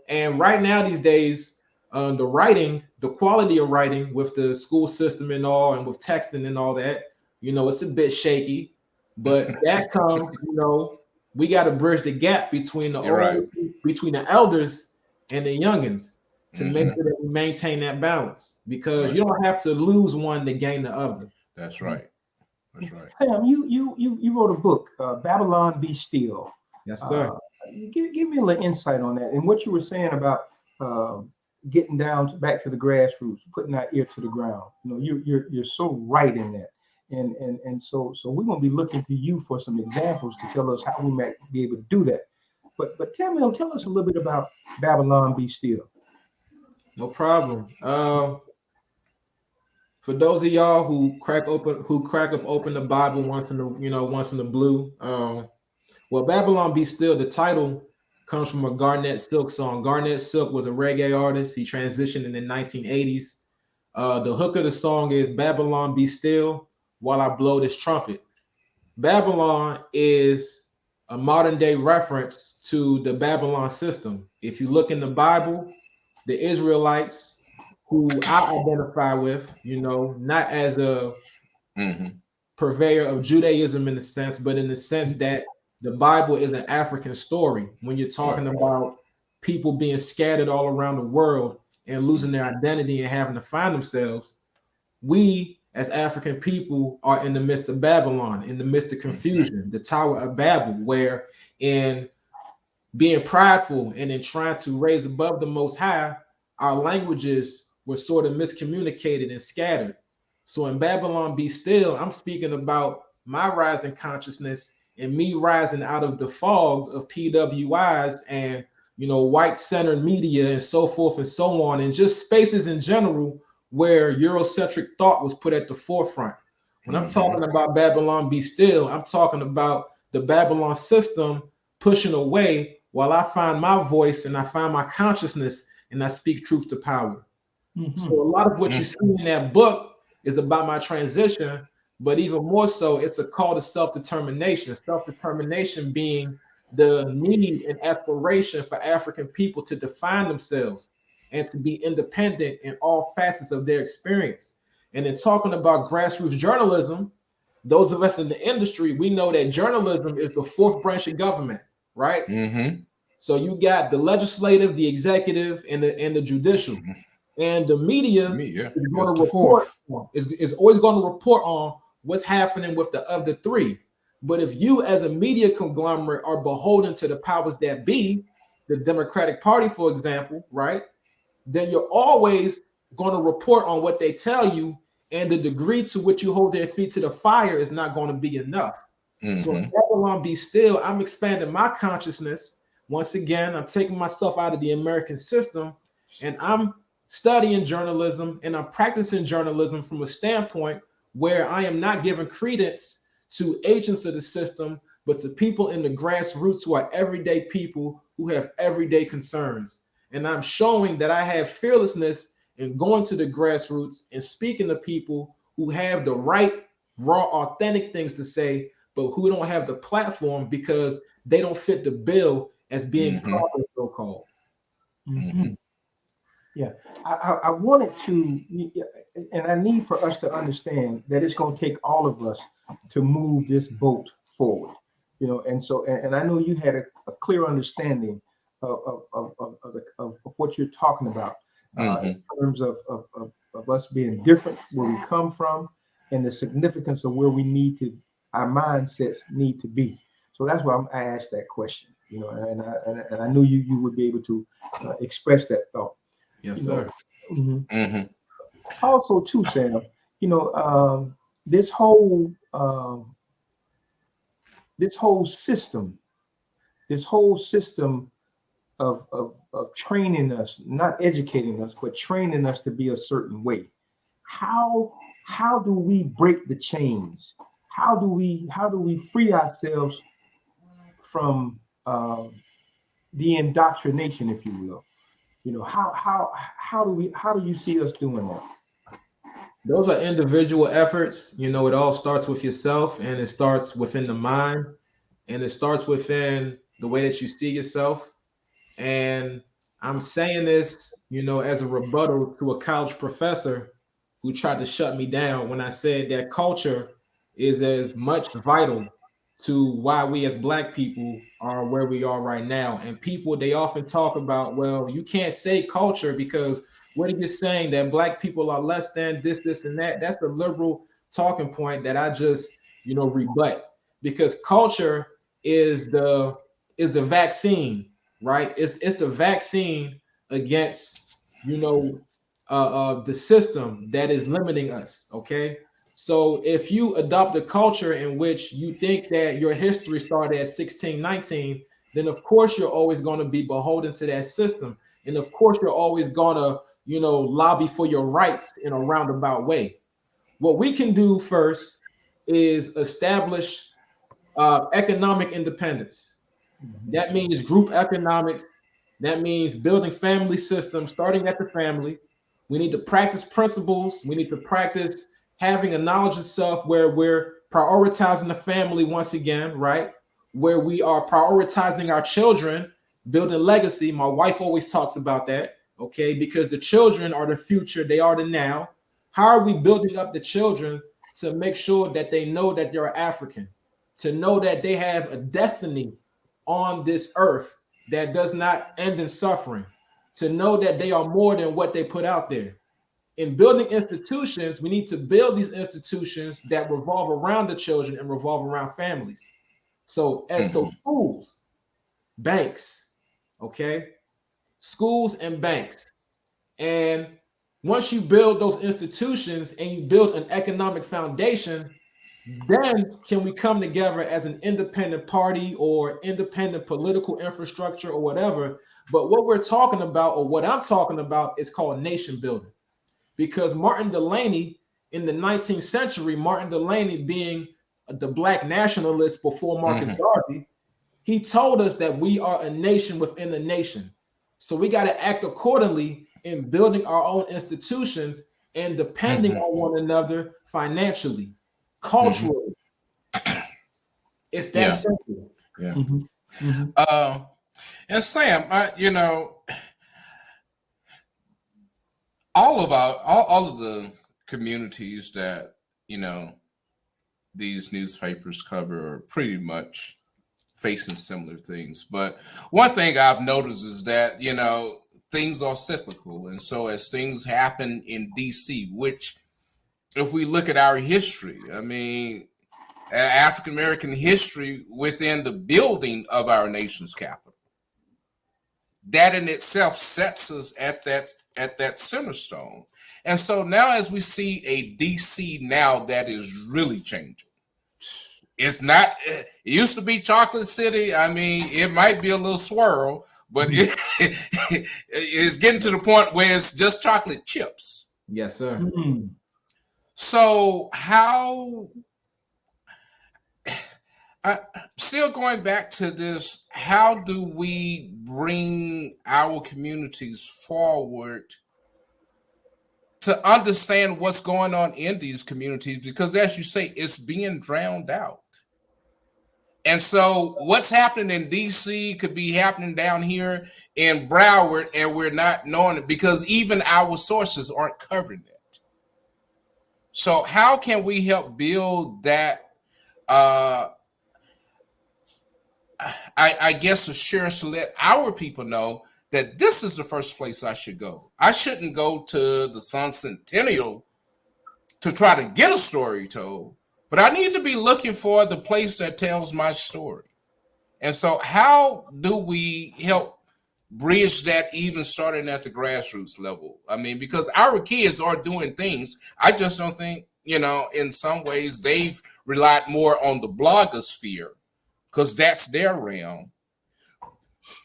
And right now these days, the quality of writing with the school system and all, and with texting and all that, it's a bit shaky. But that comes, we got to bridge the gap between between the elders and the youngins to make sure that we maintain that balance, because you don't have to lose one to gain the other. That's right. That's right. Sam, you wrote a book, Babylon Be Still. Yes, sir. Give me a little insight on that and what you were saying about getting down back to the grassroots, putting our ear to the ground. You're so right in that. And so we're going to be looking to you for some examples to tell us how we might be able to do that. But tell us a little bit about Babylon Be Still. No problem. For those of y'all who crack open the Bible once in the blue, well, Babylon Be Still, the title comes from a Garnett Silk song. Garnett Silk was a reggae artist. He transitioned in the 1980s. The hook of the song is Babylon Be Still while I blow this trumpet. Babylon is a modern day reference to the Babylon system. If you look in the Bible, the Israelites, who I identify with, not as a purveyor of Judaism in the sense, but in the sense that the Bible is an African story. When you're talking about people being scattered all around the world and losing their identity and having to find themselves, we as African people are in the midst of Babylon, in the midst of confusion, the Tower of Babel, where in being prideful and in trying to raise above the Most High, our languages were sort of miscommunicated and scattered. So in Babylon Be Still, I'm speaking about my rising consciousness and me rising out of the fog of PWIs and white-centered media and so forth and so on, and just spaces in general where Eurocentric thought was put at the forefront. When I'm talking about Babylon Be Still, I'm talking about the Babylon system pushing away while I find my voice and I find my consciousness and I speak truth to power. So a lot of what you see in that book is about my transition, but even more so, it's a call to self-determination. Self-determination being the need and aspiration for African people to define themselves and to be independent in all facets of their experience. And in talking about grassroots journalism, those of us in the industry, we know that journalism is the fourth branch of government, right? So you got the legislative, the executive, and the judicial. And the media is going to report is always going to report on what's happening with the other three. But if you as a media conglomerate are beholden to the powers that be, the Democratic Party, for example, right, then you're always going to report on what they tell you, and the degree to which you hold their feet to the fire is not going to be enough. So in Babylon Be Still, I'm expanding my consciousness. Once again, I'm taking myself out of the American system, and I'm studying journalism and I'm practicing journalism from a standpoint where I am not giving credence to agents of the system, but to people in the grassroots who are everyday people who have everyday concerns. And I'm showing that I have fearlessness in going to the grassroots and speaking to people who have the right, raw, authentic things to say, but who don't have the platform because they don't fit the bill as being proper, so-called. Yeah, I wanted to, and I need for us to understand that it's going to take all of us to move this boat forward, and so, and I know you had a clear understanding of what you're talking about in terms of us being different, where we come from, and the significance of where we our mindsets need to be. So that's why I asked that question, and I knew you would be able to express that thought. Yes, sir. Also, too, Sam, this whole system of training us, not educating us, but training us to be a certain way. How do we break the chains? How do we free ourselves from the indoctrination, if you will? How do you see us doing that? Those are individual efforts. It all starts with yourself, and it starts within the mind, and it starts within the way that you see yourself. And I'm saying this, as a rebuttal to a college professor who tried to shut me down when I said that culture is as much vital to why we as Black people are where we are right now. And people, they often talk about, well, you can't say culture because what are you saying, that Black people are less than this, and that? That's the liberal talking point that I just, rebut, because culture is the vaccine, right? It's the vaccine against, the system that is limiting us. Okay. So if you adopt a culture in which you think that your history started at 1619, then of course you're always going to be beholden to that system. And of course you're always going to, lobby for your rights in a roundabout way. What we can do first is establish economic independence. That means group economics. That means building family systems, starting at the family. We need to practice principles. We need to practice having a knowledge of self, where we're prioritizing the family once again, right? Where we are prioritizing our children, building legacy. My wife always talks about that, okay? Because the children are the future, they are the now. How are we building up the children to make sure that they know that they're African, to know that they have a destiny on this earth that does not end in suffering, to know that they are more than what they put out there? In building institutions, we need to build these institutions that revolve around the children and revolve around families. So schools, banks, okay? Schools and banks. And once you build those institutions and you build an economic foundation, then can we come together as an independent party or independent political infrastructure or whatever. But what we're talking about, or what I'm talking about, is called nation building. Because Martin Delany in the 19th century, Martin Delany being the Black nationalist before Marcus Garvey, he told us that we are a nation within a nation. So we got to act accordingly in building our own institutions and depending on one another financially, culturally. It's that simple. Yeah. And Sam, all of the communities that these newspapers cover are pretty much facing similar things. But one thing I've noticed is that things are cyclical, and so as things happen in DC, which if we look at our history, African American history within the building of our nation's capital, that in itself sets us at that center stone. And so now as we see a DC now that is really changing, it's not, it used to be Chocolate City. It might be a little swirl, but it's getting to the point where it's just chocolate chips. Yes, sir. So still going back to this, how do we bring our communities forward to understand what's going on in these communities? Because as you say, it's being drowned out. And so what's happening in DC could be happening down here in Broward, and we're not knowing it because even our sources aren't covering it. So how can we help build that I guess assurance to let our people know that this is the first place I should go. I shouldn't go to the Sun Centennial to try to get a story told, but I need to be looking for the place that tells my story. And so how do we help bridge that even starting at the grassroots level? I mean, because our kids are doing things. I just don't think, in some ways they've relied more on the blogosphere because that's their realm.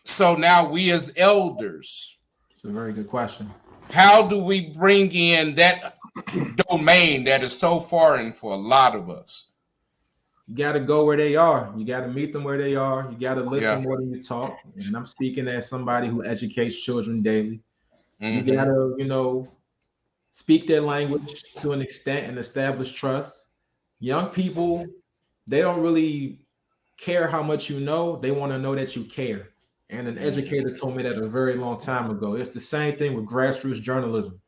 So now we as elders, It's a very good question. how do we bring in that domain that is so foreign for a lot of us? You got to go where they are. You got to meet them where they are. You got to listen Yeah. more than you talk. And I'm speaking as somebody who educates children daily. Mhm. You got to, speak their language to an extent and establish trust. Young people, they don't really care how much you know. They want to know that you care. And an educator told me that a very long time ago. It's the same thing with grassroots journalism.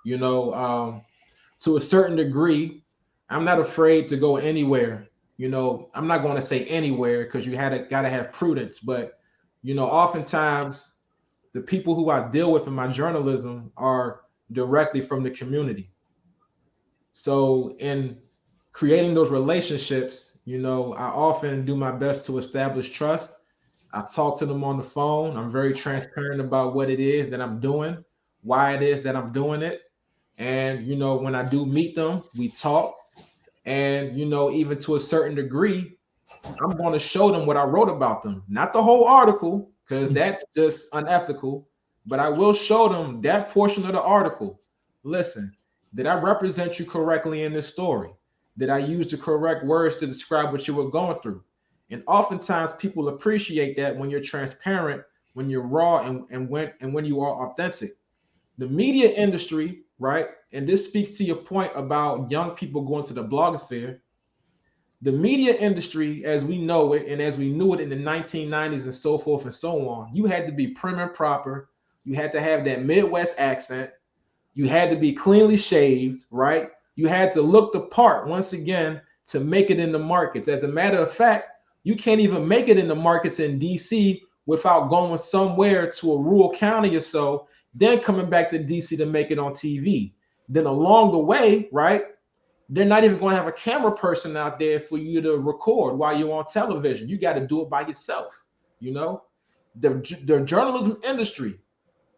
To a certain degree, I'm not afraid to go anywhere. I'm not going to say anywhere because you got to have prudence. But, oftentimes the people who I deal with in my journalism are directly from the community. So in creating those relationships, I often do my best to establish trust. I talk to them on the phone. I'm very transparent about what it is that I'm doing, why it is that I'm doing it. And, when I do meet them, we talk. And, even to a certain degree, I'm going to show them what I wrote about them. Not the whole article, because that's just unethical. But I will show them that portion of the article. Listen, did I represent you correctly in this story? Did I use the correct words to describe what you were going through? And oftentimes people appreciate that when you're transparent, when you're raw, and when you are authentic. The media industry, right? And this speaks to your point about young people going to the blogosphere. The media industry, as we know it, and as we knew it in the 1990s and so forth and so on, you had to be prim and proper. You had to have that Midwest accent. You had to be cleanly shaved, right? You had to look the part once again to make it in the markets. As a matter of fact, you can't even make it in the markets in DC without going somewhere to a rural county or so, then coming back to DC to make it on TV. Then along the way, right, they're not even going to have a camera person out there for you to record while you're on television. You got to do it by yourself. The journalism industry,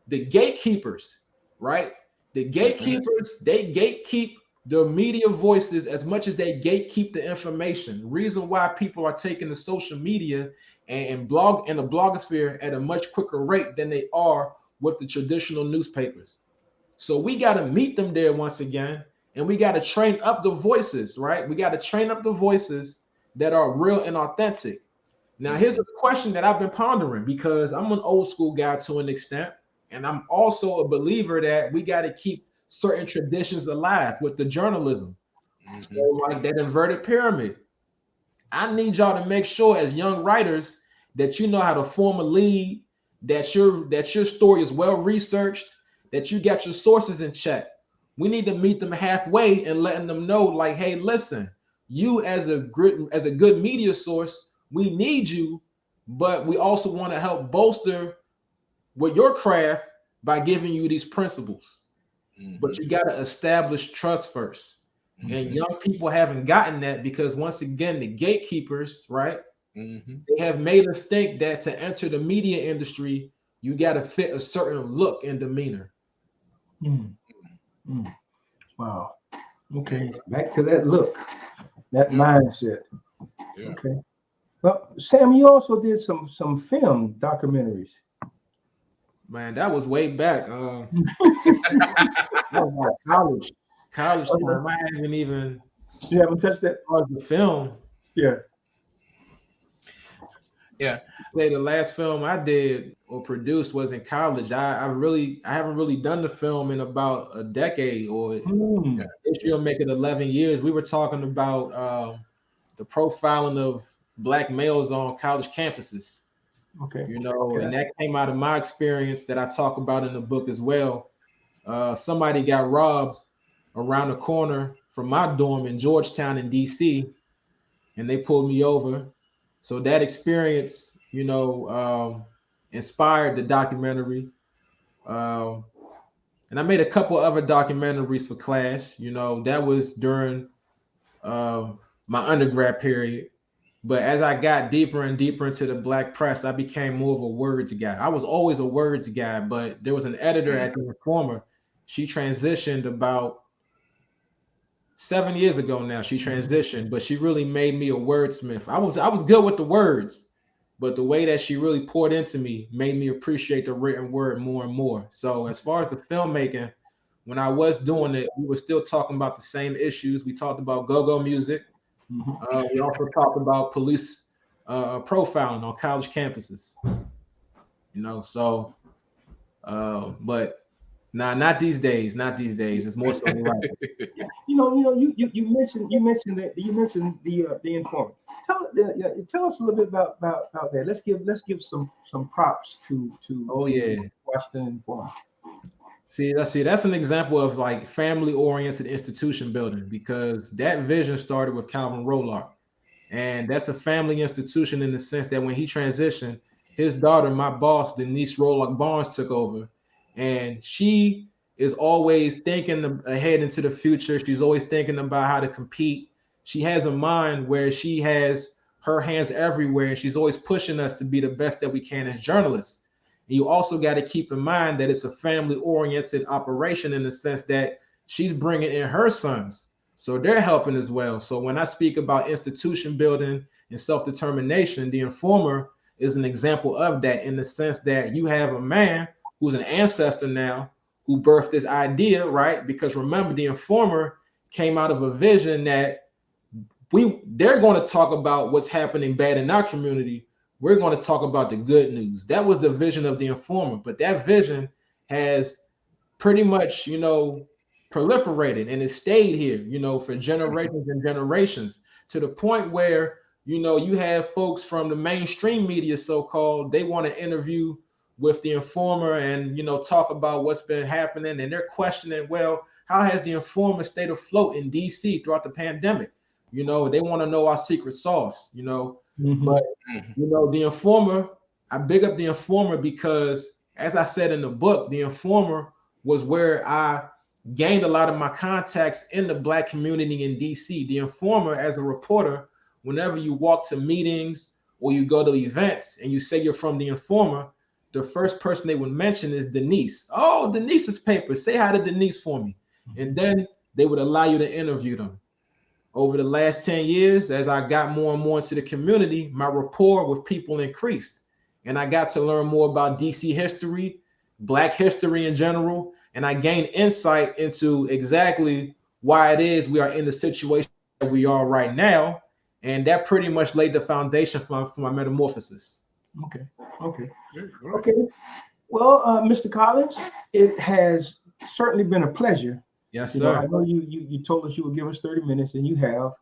the gatekeepers, right? The gatekeepers, they gatekeep the media voices as much as they gatekeep the information. The reason why people are taking the social media and the blogosphere at a much quicker rate than they are with the traditional newspapers. So we got to meet them there once again, and we got to train up the voices, right? We got to train up the voices that are real and authentic. Now, here's a question that I've been pondering because I'm an old school guy to an extent, and I'm also a believer that we got to keep certain traditions alive with the journalism. Mm-hmm. So like that inverted pyramid, I need y'all to make sure as young writers that you know how to form a lead, that your story is well researched, that you got your sources in check. We need to meet them halfway and letting them know, like, hey, listen, you as a good media source, we need you, but we also want to help bolster with your craft by giving you these principles. Mm-hmm. But you got to establish trust first. Mm-hmm. And young people haven't gotten that because once again, the gatekeepers, right? Mm-hmm. They have made us think that to enter the media industry, you got to fit a certain look and demeanor. Mm-hmm. Wow. Okay. Back to that look, that mindset. Yeah. Okay. Well, Sam, you also did some film documentaries. Man, that was way back. College time. I haven't even. You haven't touched that part of the film. Yeah. Yeah. The last film I did or produced was in college. I haven't really done the film in about a decade, or this year will make it 11 years. We were talking about the profiling of black males on college campuses. Okay. You know, Okay. and that came out of my experience that I talk about in the book as well. Somebody got robbed around the corner from my dorm in Georgetown in DC, and they pulled me over. So that experience, you know, inspired the documentary. Um, and I made a couple other documentaries for class. You know, that was during my undergrad period. But as I got deeper and deeper into the black press, I became more of a words guy. I was always a words guy, but there was an editor at the Reformer. She transitioned about 7 years ago now. She transitioned, but she really made me a wordsmith. I was good with the words, but the way that she really poured into me made me appreciate the written word more and more. So as far as the filmmaking, when I was doing it, we were still talking about the same issues. We talked about go-go music. We also talked about police profiling on college campuses. You know, so but nah, not these days. Not these days. It's more so like You mentioned the informant. Tell us a little bit about that. Let's give some props to Washington Informant. See, that's an example of like family-oriented institution building, because that vision started with Calvin Rolark. And that's a family institution in the sense that when he transitioned, his daughter, my boss, Denise Rolark Barnes, took over. And she is always thinking ahead into the future. She's always thinking about how to compete. She has a mind where she has her hands everywhere, and she's always pushing us to be the best that we can as journalists. And you also got to keep in mind that it's a family-oriented operation in the sense that she's bringing in her sons. So they're helping as well. So when I speak about institution building and self-determination, the Informer is an example of that, in the sense that you have a man who's an ancestor now who birthed this idea, right? Because remember, the Informer came out of a vision that they're going to talk about what's happening bad in our community. We're going to talk about the good news. That was the vision of the Informer, but that vision has pretty much, proliferated, and it stayed here, for generations and generations, to the point where, you have folks from the mainstream media, so-called, they want to interview with the Informer and, talk about what's been happening. And they're questioning, well, how has the Informer stayed afloat in DC throughout the pandemic? They want to know our secret sauce, But the Informer, I big up the Informer because, as I said in the book, the Informer was where I gained a lot of my contacts in the Black community in DC. The Informer, as a reporter, whenever you walk to meetings or you go to events and you say you're from the Informer, the first person they would mention is Denise. Oh, Denise's paper. Say hi to Denise for me. And then they would allow you to interview them. Over the last 10 years, as I got more and more into the community, my rapport with people increased. And I got to learn more about DC history, Black history in general. And I gained insight into exactly why it is we are in the situation that we are right now. And that pretty much laid the foundation for my metamorphosis. Okay. Well, Mr. Collins, it has certainly been a pleasure. Yes, sir. I know you told us you would give us 30 minutes, and you have,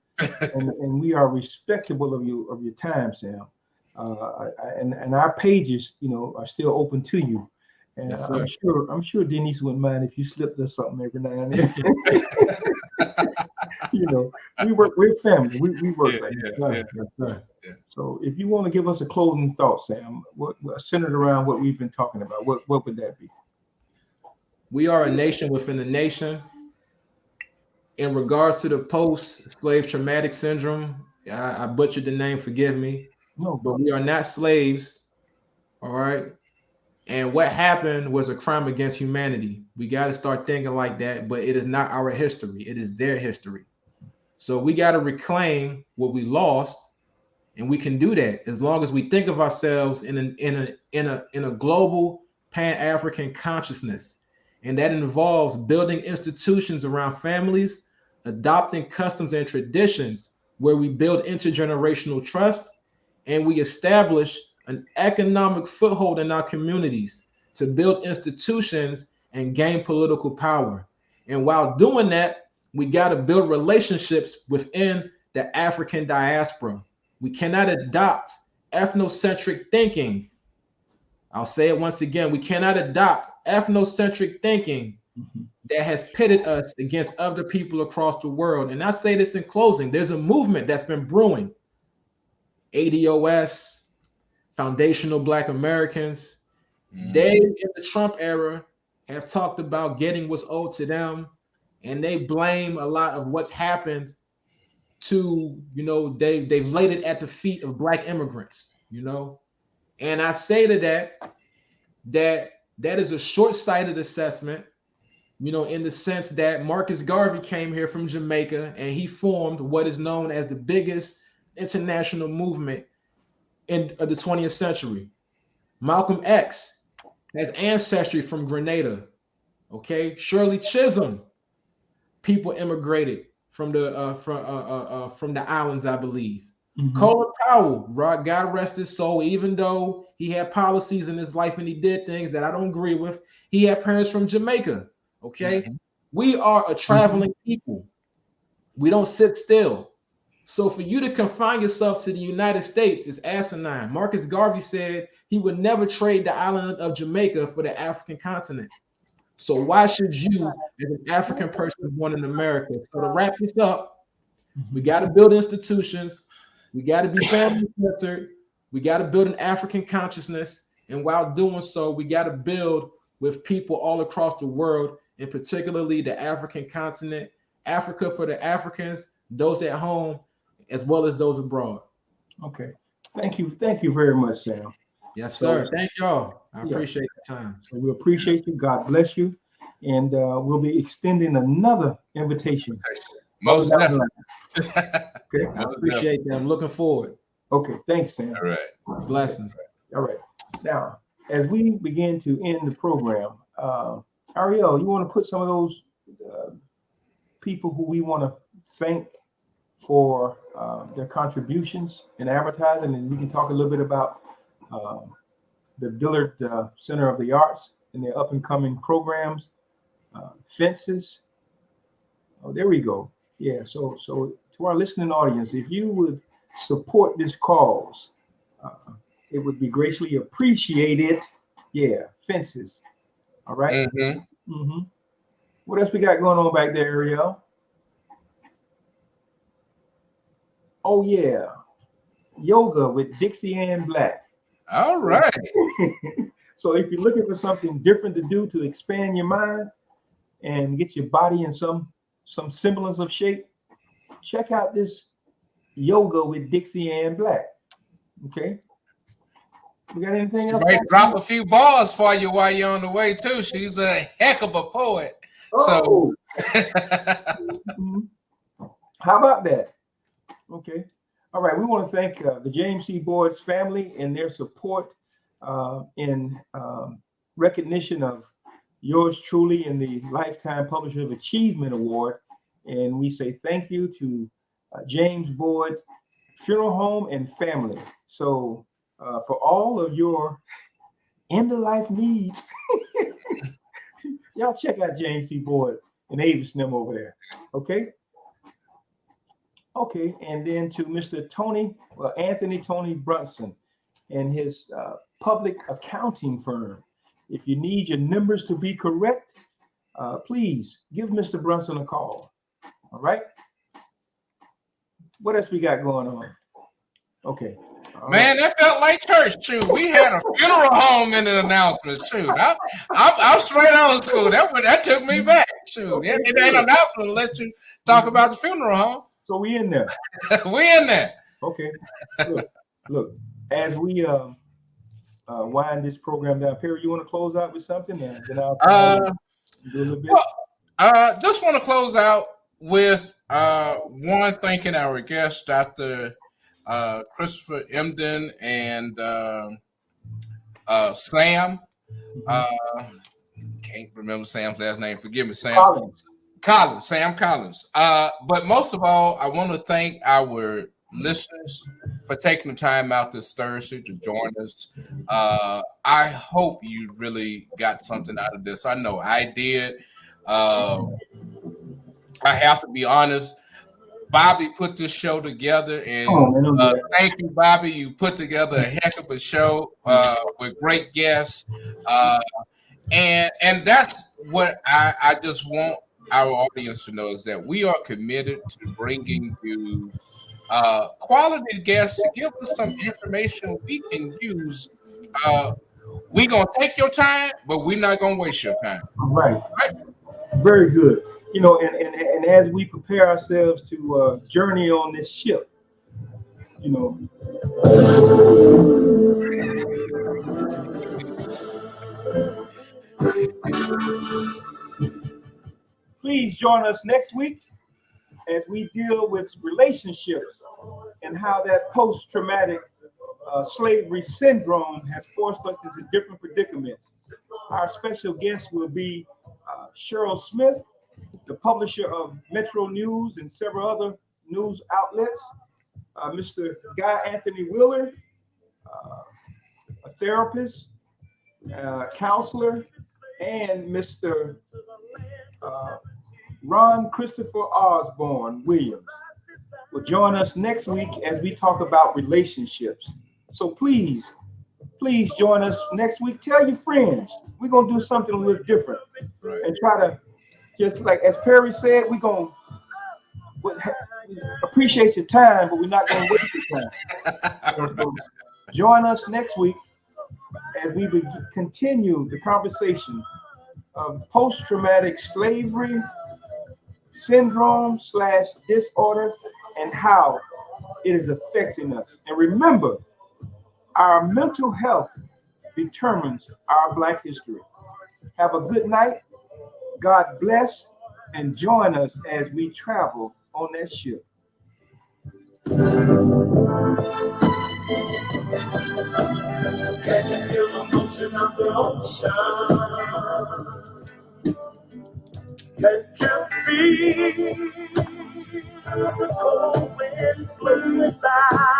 and we are respectable of your time, Sam. And our pages, are still open to you. And yes, I'm sure Denise wouldn't mind if you slipped us something every now and then. we're family. We work Yeah. So if you want to give us a closing thought, Sam, what centered around what we've been talking about, what would that be? We are a nation within a nation. In regards to the post-slave traumatic syndrome, I butchered the name, forgive me. No, but we are not slaves, all right? And what happened was a crime against humanity. We got to start thinking like that, but it is not our history. It is their history. So we got to reclaim what we lost, and we can do that as long as we think of ourselves in a global Pan-African consciousness. And that involves building institutions around families, adopting customs and traditions where we build intergenerational trust, and we establish an economic foothold in our communities to build institutions and gain political power. And while doing that, we got to build relationships within the African diaspora. We cannot adopt ethnocentric thinking. I'll say it once again. We cannot adopt ethnocentric thinking that has pitted us against other people across the world. And I say this in closing. There's a movement that's been brewing. ADOS, Foundational Black Americans, they in the Trump era have talked about getting what's owed to them, and they blame a lot of what's happened to, they've laid it at the feet of Black immigrants, And I say to that is a short-sighted assessment, in the sense that Marcus Garvey came here from Jamaica and he formed what is known as the biggest international movement of the 20th century. Malcolm X has ancestry from Grenada. Okay, Shirley Chisholm, people immigrated from the islands, I believe. Colin Powell, God rest his soul, even though he had policies in his life and he did things that I don't agree with, he had parents from Jamaica. Okay, we are a traveling people. We don't sit still. So for you to confine yourself to the United States is asinine. Marcus Garvey said he would never trade the island of Jamaica for the African continent. So why should you, as an African person born in America? So to wrap this up, we got to build institutions. We got to be family-centered. We got to build an African consciousness. And while doing so, we got to build with people all across the world, and particularly the African continent, Africa for the Africans, those at home, as well as those abroad. Okay. Thank you. Thank you very much, Sam. Yes, sir. Thank y'all. I appreciate the time. So we appreciate you. God bless you. And we'll be extending another invitation. Most definitely. Okay. I appreciate that. I'm looking forward. Okay. Thanks, Sam. All right. Blessings. All right. Now, as we begin to end the program, Ariel, you want to put some of those people who we want to thank for their contributions in advertising, and we can talk a little bit about the Dillard Center of the Arts and their up and coming programs, Fences. Oh, there we go. Yeah. So to our listening audience, if you would support this cause, it would be greatly appreciated. Yeah, Fences. All right. What else we got going on back there, Ariel? Oh yeah, yoga with Dixie Ann Black. All right. So if you're looking for something different to do to expand your mind and get your body in some semblance of shape, check out this yoga with Dixie Ann Black. Okay. We got anything else? Might drop a few bars for you while you're on the way too. She's a heck of a poet. Oh. So How about that? Okay. All right. We want to thank the James C. Boyd's family and their support in recognition of yours truly in the Lifetime Publisher of Achievement Award. And we say thank you to James Boyd Funeral Home and Family. So for all of your end-of-life needs, y'all check out James C. Boyd and Avis and them over there. Okay. Okay, and then to Mr. Anthony Tony Brunson and his public accounting firm. If you need your numbers to be correct, please give Mr. Brunson a call. All right. What else we got going on? Okay. man, that felt like church. Shoot, we had a funeral home in the announcement. Shoot, I'm straight on school. That took me back. Shoot, it ain't an announcement unless you talk about the funeral home. So we in there. We in there. Okay. Look, as we wind this program down, Perry, you want to close out with something? And then I'll do a little bit. Well, just want to close out with one, thanking our guests, Dr. Christopher Emden and Sam. Can't remember Sam's last name. Forgive me, Sam. Sam Collins. But most of all, I want to thank our listeners for taking the time out this Thursday to join us. I hope you really got something out of this. I know I did. I have to be honest. Bobby put this show together, and Come on, man, don't do that. thank you, Bobby. You put together a heck of a show with great guests, and that's what I just want our audience to know, is that we are committed to bringing you quality guests to give us some information we can use. We're gonna take your time, but we're not gonna waste your time. Right. Right. Very good. You know, and as we prepare ourselves to journey on this ship, you know, please join us next week as we deal with relationships and how that post-traumatic slavery syndrome has forced us into different predicaments. Our special guest will be Cheryl Smith, the publisher of Metro News and several other news outlets, Mr. Guy Anthony Wheeler, a therapist, counselor, and Mr. Ron Christopher Osborne Williams will join us next week as we talk about relationships. So please join us next week. Tell your friends. We're going to do something a little different, Right. and try to, just like as Perry said, we're going to appreciate your time, but we're not going to waste your time. So join us next week as we continue the conversation of post-traumatic slavery syndrome / disorder and how it is affecting us. And remember, our mental health determines our Black history. Have a good night. God bless, and join us as we travel on that ship. Can you feel the motion of the ocean? Can you feel the cold wind blowing by?